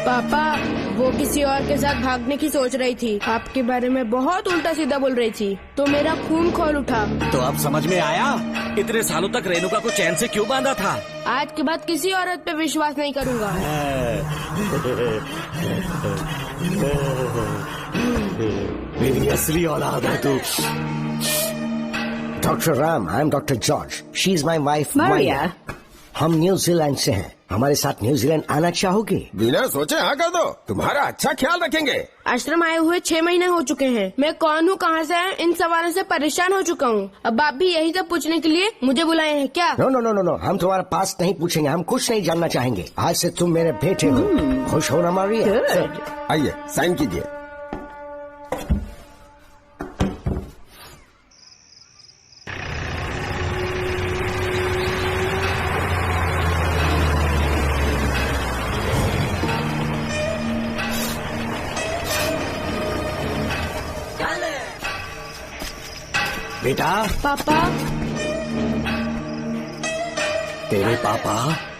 पापा, वो किसी और के साथ भागने की सोच रही थी, आपके बारे में बहुत उल्टा सीधा बोल रही थी, तो मेरा खून खौल उठा। तो अब समझ में आया इतने सालों तक रेणुका को चैन से क्यों बांधा था। आज के बाद किसी औरत पे विश्वास नहीं करूंगा। मेरी असली औलाद है तू। Dr. Ram, I'm Dr. George. She's my wife, Maria. हम न्यूजीलैंड से हैं। हमारे साथ न्यूजीलैंड आना चाहोगे? बिना सोचे हाँ कर दो, तुम्हारा अच्छा ख्याल रखेंगे। आश्रम आए हुए 6 महीने हो चुके हैं। मैं कौन हूँ, कहाँ से है, इन सवालों से परेशान हो चुका हूँ। अब आप भी यही सब पूछने के लिए मुझे बुलाए हैं क्या? No no no no no, हम तुम्हारा पास नहीं पूछेंगे, हम कुछ नहीं जानना चाहेंगे। आज से तुम मेरे बेटे हो। खुश हो ना मारिया? आइए साइन कीजिए। बेटा। पापा। तेरे पापा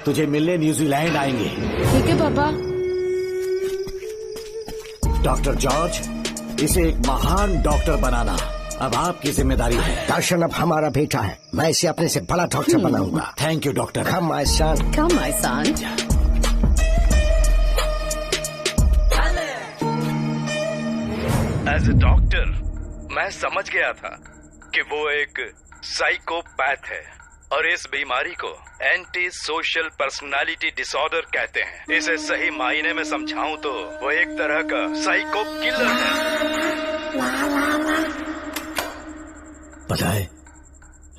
तुझे मिलने न्यूजीलैंड आएंगे। ठीक है पापा। डॉक्टर जॉर्ज, इसे एक महान डॉक्टर बनाना अब आपकी जिम्मेदारी है। दर्शन अब हमारा बेटा है, मैं इसे अपने से बड़ा डॉक्टर बनाऊंगा। Thank you doctor. Come my son. Come my son. As a doctor मैं समझ गया था कि वो एक साइकोपैथ है और इस बीमारी को एंटी सोशल पर्सनालिटी डिसऑर्डर कहते हैं। इसे सही मायने में समझाऊं तो वो एक तरह का साइको किलर है। पता है,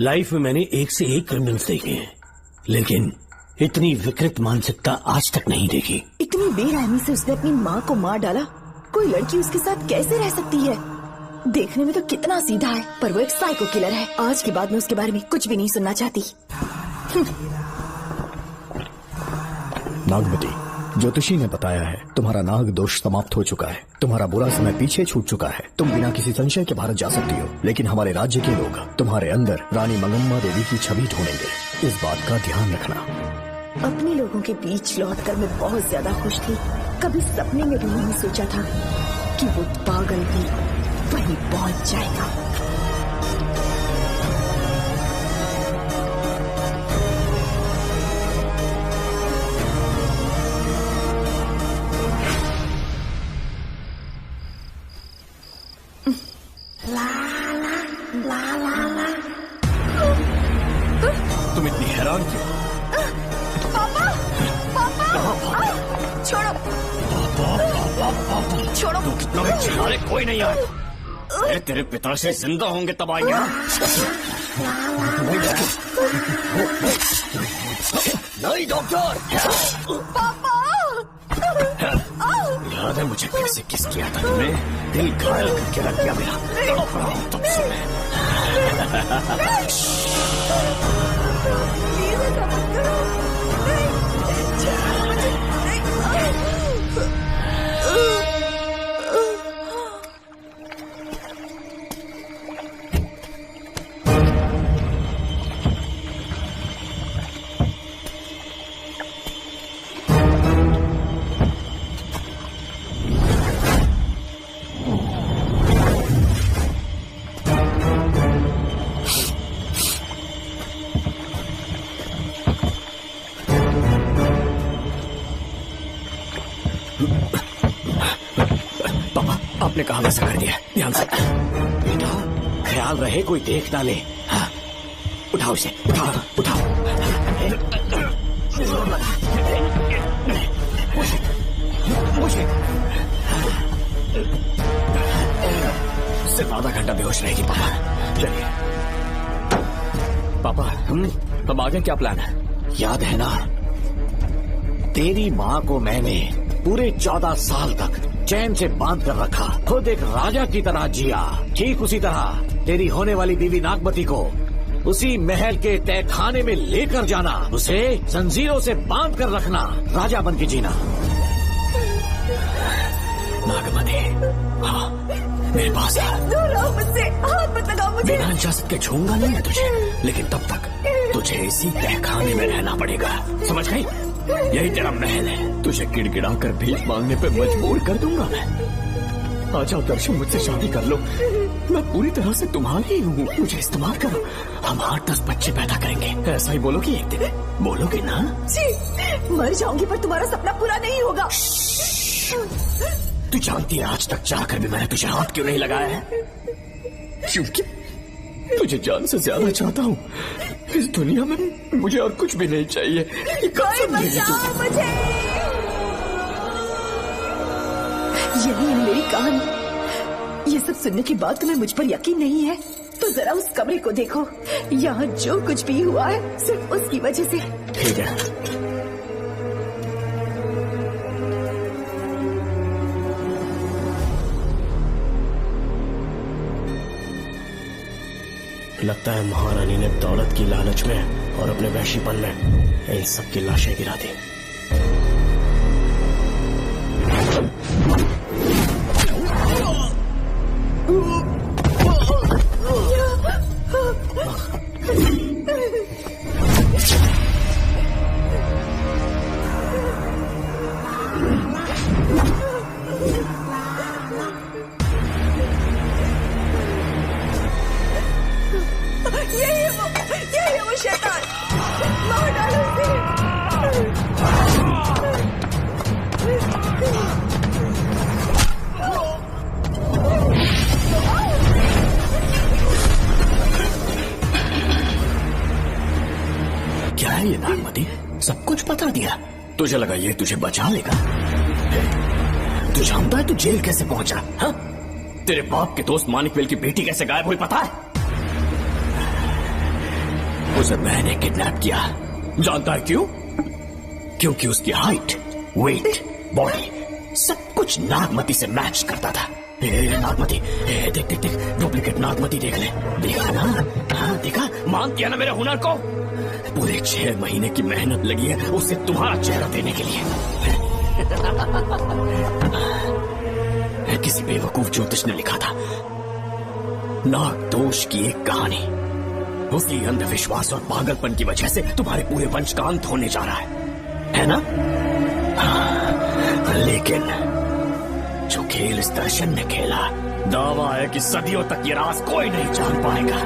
लाइफ में मैंने एक से एक क्रिमिनल्स देखे हैं, लेकिन इतनी विकृत मानसिकता आज तक नहीं देखी। इतनी बेरहमी से उसने अपनी माँ को मार डाला। कोई लड़की उसके साथ कैसे रह सकती है? देखने में तो कितना सीधा है, पर वो एक साइको किलर है। आज के बाद मैं उसके बारे में कुछ भी नहीं सुनना चाहती। नागमती, ज्योतिषी ने बताया है तुम्हारा नाग दोष समाप्त हो चुका है, तुम्हारा बुरा समय पीछे छूट चुका है, तुम बिना किसी संशय के भारत जा सकती हो। लेकिन हमारे राज्य के लोग तुम्हारे अंदर रानी मंगम्मा देवी की छवि ढूंढेंगे, इस बात का ध्यान रखना। अपने लोगों के बीच लौटकर मैं बहुत ज्यादा खुश थी। कभी सपने में भी नहीं सोचा था कि वो पागल भी वहीं पहुंच जाएगा। तुम इतनी हैरान क्यों? पापा, पापा, छोड़ो, छोड़ो। तू कितना भी चिल्ला ले, कोई नहीं आए। अरे तेरे पिता से जिंदा होंगे तब आएंगे। नहीं डॉक्टर। पापा, याद है मुझे कैसे किस किया था तुमने? दिल घायल करके रख दिया मेरा। तड़प रहा हूं तब से मैं। आपने कहा वैसा कर दिया, ध्यान से। बेटा ख्याल रहे कोई देख ना ले। हाँ, उठाओ इसे, उठाओ उठाओ। सिर्फ आधा घंटा बेहोश रहेगी पापा। चलिए पापा, अब आगे क्या प्लान है? याद है ना, तेरी माँ को मैंने पूरे 14 साल तक चैन से बांध कर रखा, खुद एक राजा की तरह जिया। ठीक उसी तरह तेरी होने वाली बीवी नागमती को उसी महल के तहखाने में लेकर जाना, उसे जंजीरों से बांध कर रखना, राजा बन के जीना। नागमती, हाँ मेरे पास मुझसे हाथ मत लगाओ मुझे। बिना इजाजत के छूंगा नहीं है तुझे, लेकिन तब तक तुझे इसी तहखाने में रहना पड़ेगा, समझ गई? यही तेरा महल है। तुझे गिड़गिड़ा कर भीख मांगने पे मजबूर कर दूंगा मैं। आ जाओ दर्शन, मुझसे शादी कर लो, मैं पूरी तरह से तुम्हारी हूँ, मुझे इस्तेमाल करो। हम 8-10 बच्चे पैदा करेंगे। ऐसा ही बोलोगी एक दिन? बोलोगी ना? जी, मर जाऊंगी पर तुम्हारा सपना पूरा नहीं होगा। तू जानती है आज तक चाहकर भी मैंने तुझे हाथ क्यों नहीं लगाया है? क्योंकि तुझे जान से ज्यादा चाहता हूँ। इस दुनिया में मुझे और कुछ भी नहीं चाहिए। कोई बचाओ मुझे। यही है मेरी कहानी। ये सब सुनने के बाद तुम्हें मुझ पर यकीन नहीं है तो जरा उस कमरे को देखो। यहाँ जो कुछ भी हुआ है सिर्फ उसकी वजह से। ठीक है। लगता है महारानी ने दौलत की लालच में और अपने वैशीपन में इन सब की लाशें गिरा दी। यही है वो शैतान। मार डालो उसे। क्या है ये नागमती? सब कुछ बता दिया। तुझे लगा ये तुझे बचा लेगा? तू जानता है तू जेल कैसे पहुंचा? हाँ? तेरे बाप के दोस्त मानिकवेल की बेटी कैसे गायब हुई पता है? उसे मैंने किडनैप किया। जानता है क्यों? क्योंकि उसकी हाइट, वेट, बॉडी सब कुछ नागमती से मैच करता था। नागमती, देख देख देख, डुप्लीकेट नागमती देख ले। देखा ना? हाँ देखा? मान किया ना मेरे हुनर को? पूरे 6 महीने की मेहनत लगी है उसे तुम्हारा चेहरा देने के लिए। किसी बेवकूफ ज्योतिष ने लिखा था नाग दोष की एक कहानी। उसी अंधविश्वास और पागलपन की वजह से तुम्हारे पूरे वंश का अंत होने जा रहा है ना? लेकिन जो खेल इस दर्शन ने खेला, दावा है कि सदियों तक ये राज कोई नहीं जान पाएगा।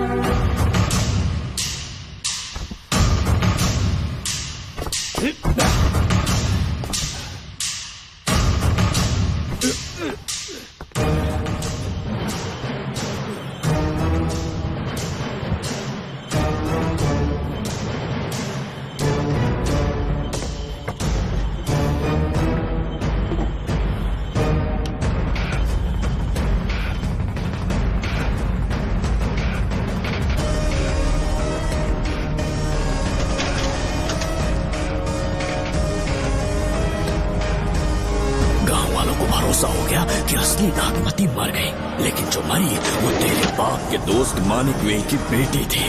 मानिकवेल की बेटी थी।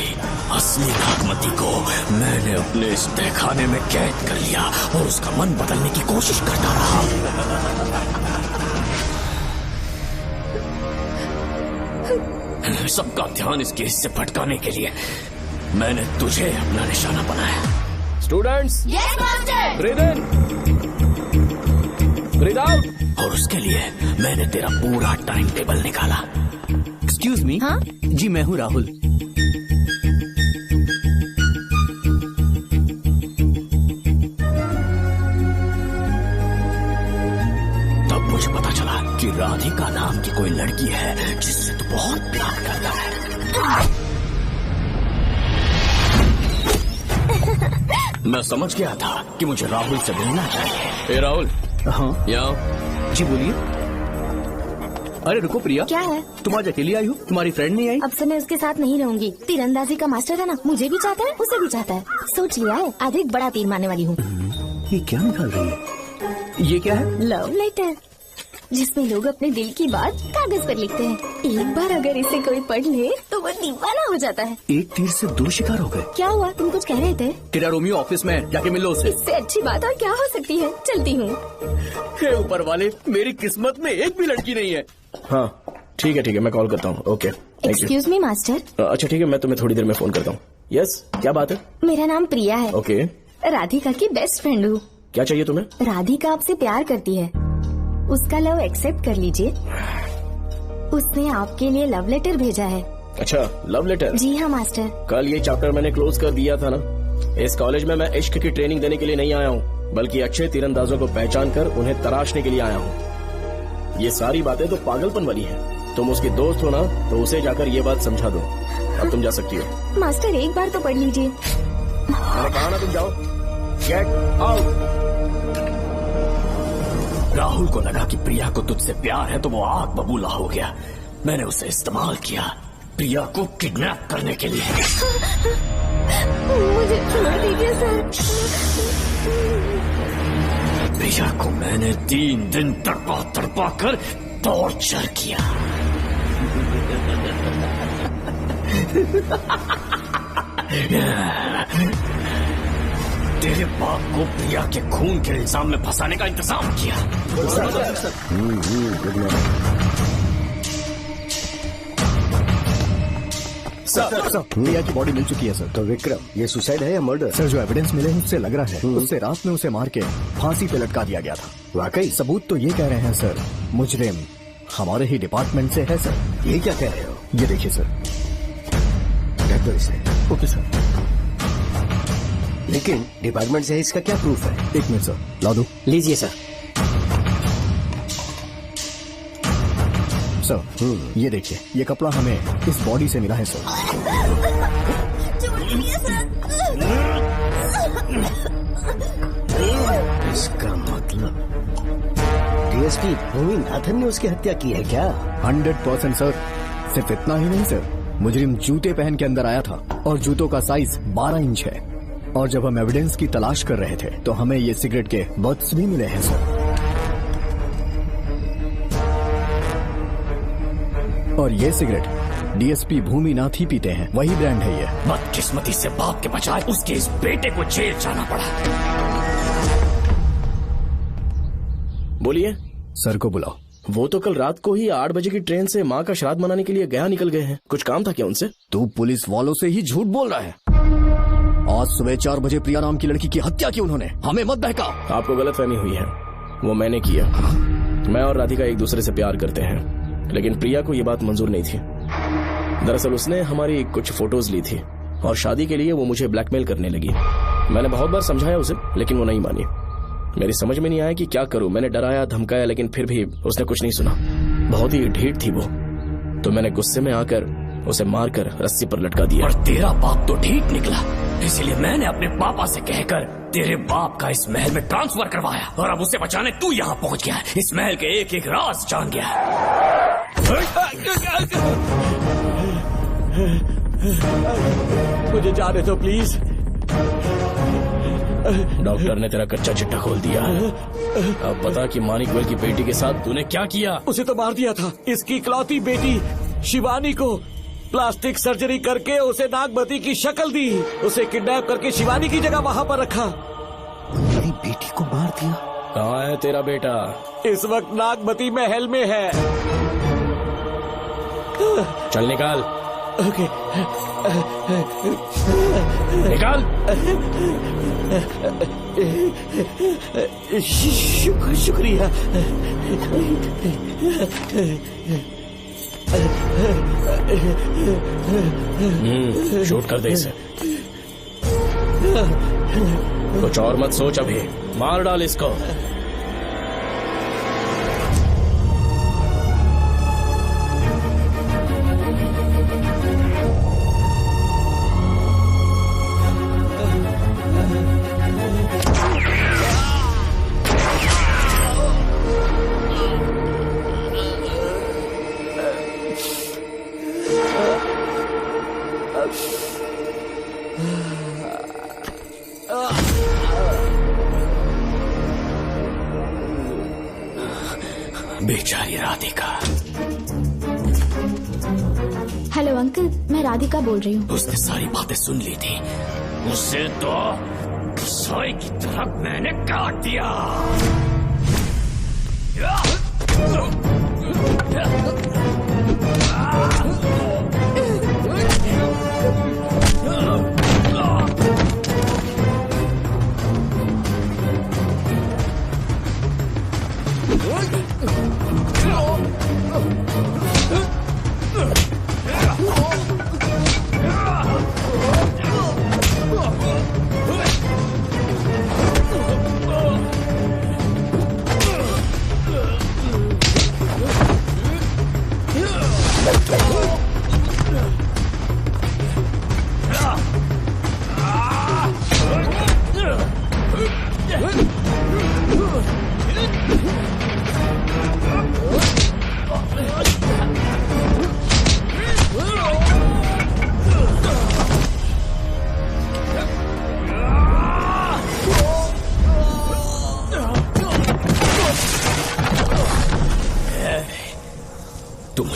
असली नागमती को मैंने अपने इस तहखाने में कैद कर लिया और उसका मन बदलने की कोशिश करता रहा। सबका ध्यान इस केस से भटकाने के लिए मैंने तुझे अपना निशाना बनाया। Students, yes master. ब्रीथ इन, ब्रीथ आउट। और उसके लिए मैंने तेरा पूरा टाइम टेबल निकाला। Excuse me. हाँ? जी मैं हूँ राहुल। तब मुझे पता चला कि राधिका नाम की कोई लड़की है जिससे तू बहुत प्यार करता है। मैं समझ गया था कि मुझे राहुल से मिलना चाहिए। ए राहुल। हाँ यहाँ। जी बोलिए। अरे रुको प्रिया। क्या है? तुम आज अकेली आई हो? तुम्हारी फ्रेंड नहीं आई? अब से मैं उसके साथ नहीं रहूंगी। तीरंदाजी का मास्टर है ना, मुझे भी चाहता है उसे भी चाहता है। सोच लिया है, आज एक बड़ा तीर मारने वाली हूँ। ये क्या निकाल रही है? ये क्या है? लव लेटर, जिसमें लोग अपने दिल की बात कागज पर लिखते हैं। एक बार अगर इसे कोई पढ़ ले तो वो दीवाना हो जाता है। एक तीर से 2 शिकार हो गए। क्या हुआ? तुम कुछ कह रहे थे? तेरा रोमियो ऑफिस में, जाके मिलो उससे। इससे अच्छी बात और क्या हो सकती है। चलती हूँ। हे ऊपर वाले, मेरी किस्मत में एक भी लड़की नहीं है। हाँ ठीक है, मैं कॉल करता हूँ। Okay, excuse me master. अच्छा ठीक है, मैं तुम्हें थोड़ी देर में फोन करता हूँ। यस, क्या बात है? मेरा नाम प्रिया है। ओके। राधिका की बेस्ट फ्रेंड हूँ। क्या चाहिए तुम्हें? राधिका आपसे प्यार करती है, उसका लव एक्सेप्ट कर लीजिए। उसने आपके लिए लव लेटर भेजा है। अच्छा, लव लेटर? जी हाँ मास्टर। कल ये चैप्टर मैंने क्लोज कर दिया था ना। इस कॉलेज में मैं इश्क की ट्रेनिंग देने के लिए नहीं आया हूँ, बल्कि अच्छे तीरंदाजों को पहचान कर उन्हें तराशने के लिए आया हूँ। ये सारी बातें तो पागलपन वाली है। तुम उसकी दोस्त हो ना, तो उसे जाकर ये बात समझा दो। अब तुम जा सकती हो। मास्टर एक बार तो पढ़ लीजिए। मैंने कहा ना तुम जाओ। Get out. राहुल को लगा कि प्रिया को तुझसे प्यार है तो वो आग बबूला हो गया। मैंने उसे इस्तेमाल किया प्रिया को किडनैप करने के लिए। मुझे छोड़ दीजिए सर। प्रिया को मैंने 3 दिन तड़पा कर टॉर्चर किया। तेरे बाप को प्रिया के खून के इल्जाम में फंसाने का इंतजाम किया। सर, प्रिया की बॉडी मिल चुकी है सर। तो विक्रम, ये सुसाइड है या मर्डर? सर, जो एविडेंस मिले हैं उससे लग रहा है उससे रात में उसे मार के फांसी पे लटका दिया गया था। वाकई? सबूत तो ये कह रहे हैं सर, मुजरिम हमारे ही डिपार्टमेंट से है सर। ये क्या कह रहे हो? ये देखिए सर। रख दो इसे। Okay sir. लेकिन डिपार्टमेंट से इसका क्या प्रूफ है? 1 मिनट सर, ला दो। लीजिए सर। सर, ये देखिए, ये कपड़ा हमें इस बॉडी से मिला है सर। इसका मतलब डीएसपी भूमिनाथन ने उसकी हत्या की है क्या? 100% सर। सिर्फ इतना ही नहीं सर, मुजरिम जूते पहन के अंदर आया था और जूतों का साइज 12 इंच है। और जब हम एविडेंस की तलाश कर रहे थे तो हमें ये सिगरेट के बट्स भी मिले हैं सर। और ये सिगरेट डीएसपी भूमिनाथ ही पीते हैं, वही ब्रांड है ये। बदकिस्मती से बाप के बजाय उसके इस बेटे को जेल जाना पड़ा। बोलिए। सर को बुलाओ। वो तो कल रात को ही 8 बजे की ट्रेन से माँ का श्राद्ध मनाने के लिए गया निकल गए हैं। कुछ काम था क्या उनसे? तू पुलिस वालों से ही झूठ बोल रहा है। आज सुबह 4 बजे प्रिया नाम की लड़की की हत्या की उन्होंने। हमें मत बहका। आपको गलतफहमी हुई है, वो मैंने किया। मैं और राधिका एक दूसरे से प्यार करते हैं, लेकिन प्रिया को ये बात मंजूर नहीं थी। दरअसल उसने हमारी कुछ फोटोज ली थी और शादी के लिए वो मुझे ब्लैकमेल करने लगी। मैंने बहुत बार समझाया उसे, लेकिन वो नहीं मानी। मेरी समझ में नहीं आया कि क्या करूं। मैंने डराया धमकाया, लेकिन फिर भी उसने कुछ नहीं सुना। बहुत ही ढीठ थी वो, तो मैंने गुस्से में आकर उसे मारकर रस्सी पर लटका दिया। और तेरा बाप तो ठीक निकला, इसलिए मैंने अपने पापा से कहकर तेरे बाप का इस महल में ट्रांसफर करवाया। और अब उसे बचाने तू यहाँ पहुँच गया, इस महल के एक एक राज जान गया। मुझे जाने दो प्लीज। डॉक्टर ने तेरा कच्चा चिट्ठा खोल दिया। अब पता कि मानिकवेल की बेटी के साथ तूने क्या किया। उसे तो मार दिया था। इसकी इकलौती बेटी शिवानी को प्लास्टिक सर्जरी करके उसे नागमती की शक्ल दी। उसे किडनैप करके शिवानी की जगह वहाँ पर रखा। मेरी बेटी को मार दिया? कहाँ है तेरा बेटा? इस वक्त नागमती महल में है। चल निकाल। ओके। निकाल। शुक्रिया। शूट कर दे इसे। कुछ और मत सोच, अभी मार डाल इसको। बेचारी राधिका। हेलो अंकल, मैं राधिका बोल रही हूँ। उसने सारी बातें सुन ली थी। उसे तो सोई की तरह मैंने काट दिया।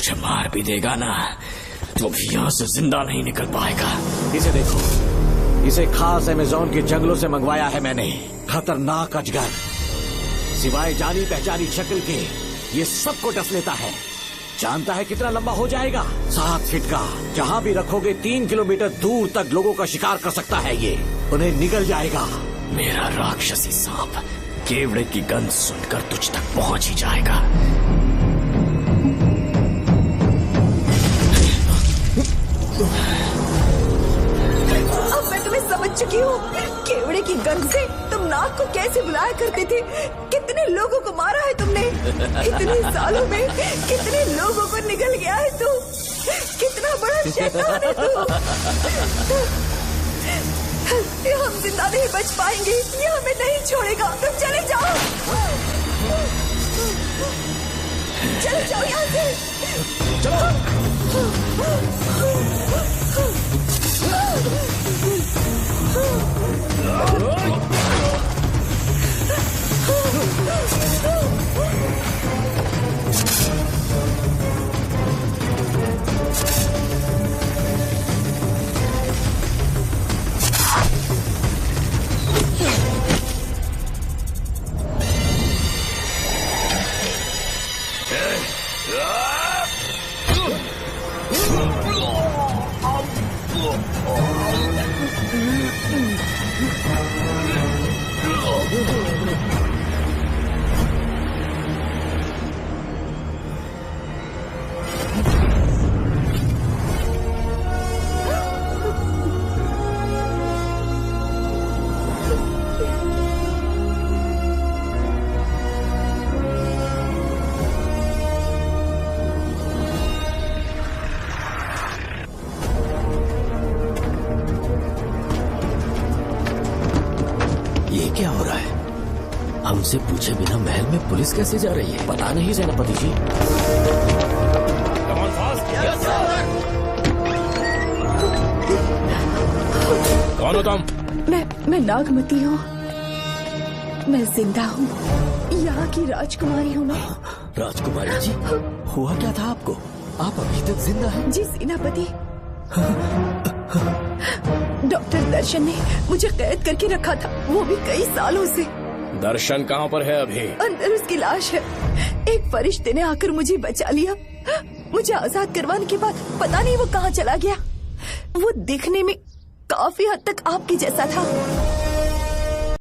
मुझे मार भी देगा ना तो भी यहाँ से जिंदा नहीं निकल पाएगा। इसे देखो, इसे खास अमेज़न के जंगलों से मंगवाया है मैंने। खतरनाक अजगर, सिवाय जानी पहचानी शक्ल के ये सबको डस लेता है। जानता है कितना लंबा हो जाएगा? 7 फीट का। जहाँ भी रखोगे 3 किलोमीटर दूर तक लोगों का शिकार कर सकता है ये। उन्हें निगल जाएगा। मेरा राक्षसी सांप केवड़े की गंध सुनकर तुझ तक पहुंच ही जाएगा। अब मैं तुम्हें समझ चुकी हूँ। केवड़े की गंध से तुम नाग को कैसे बुलाया करते थे। कितने लोगों को मारा है तुमने। इतने सालों में कितने लोगों को निगल गया है तू। कितना बड़ा शैतान है तू। हम जिंदा नहीं बच पाएंगे। ये हमें नहीं छोड़ेगा। तुम चले जाओ, चले जाओ यहाँ से। क्या हो रहा है? हमसे पूछे बिना महल में पुलिस कैसे जा रही है? पता नहीं सेनापति जी। कौन हो तुम? मैं नागमती हूँ। मैं जिंदा हूँ। यहाँ की राजकुमारी हूँ मैं। राजकुमारी जी, हुआ क्या था आपको? आप अभी तक जिंदा हैं? जी सेनापति। डॉक्टर दर्शन ने मुझे कैद करके रखा था, वो भी कई सालों से। दर्शन कहाँ पर है अभी? अंदर उसकी लाश है। एक फरिश्ते ने आकर मुझे बचा लिया। मुझे आजाद करवाने के बाद पता नहीं वो कहाँ चला गया। वो दिखने में काफी हद तक आपके जैसा था।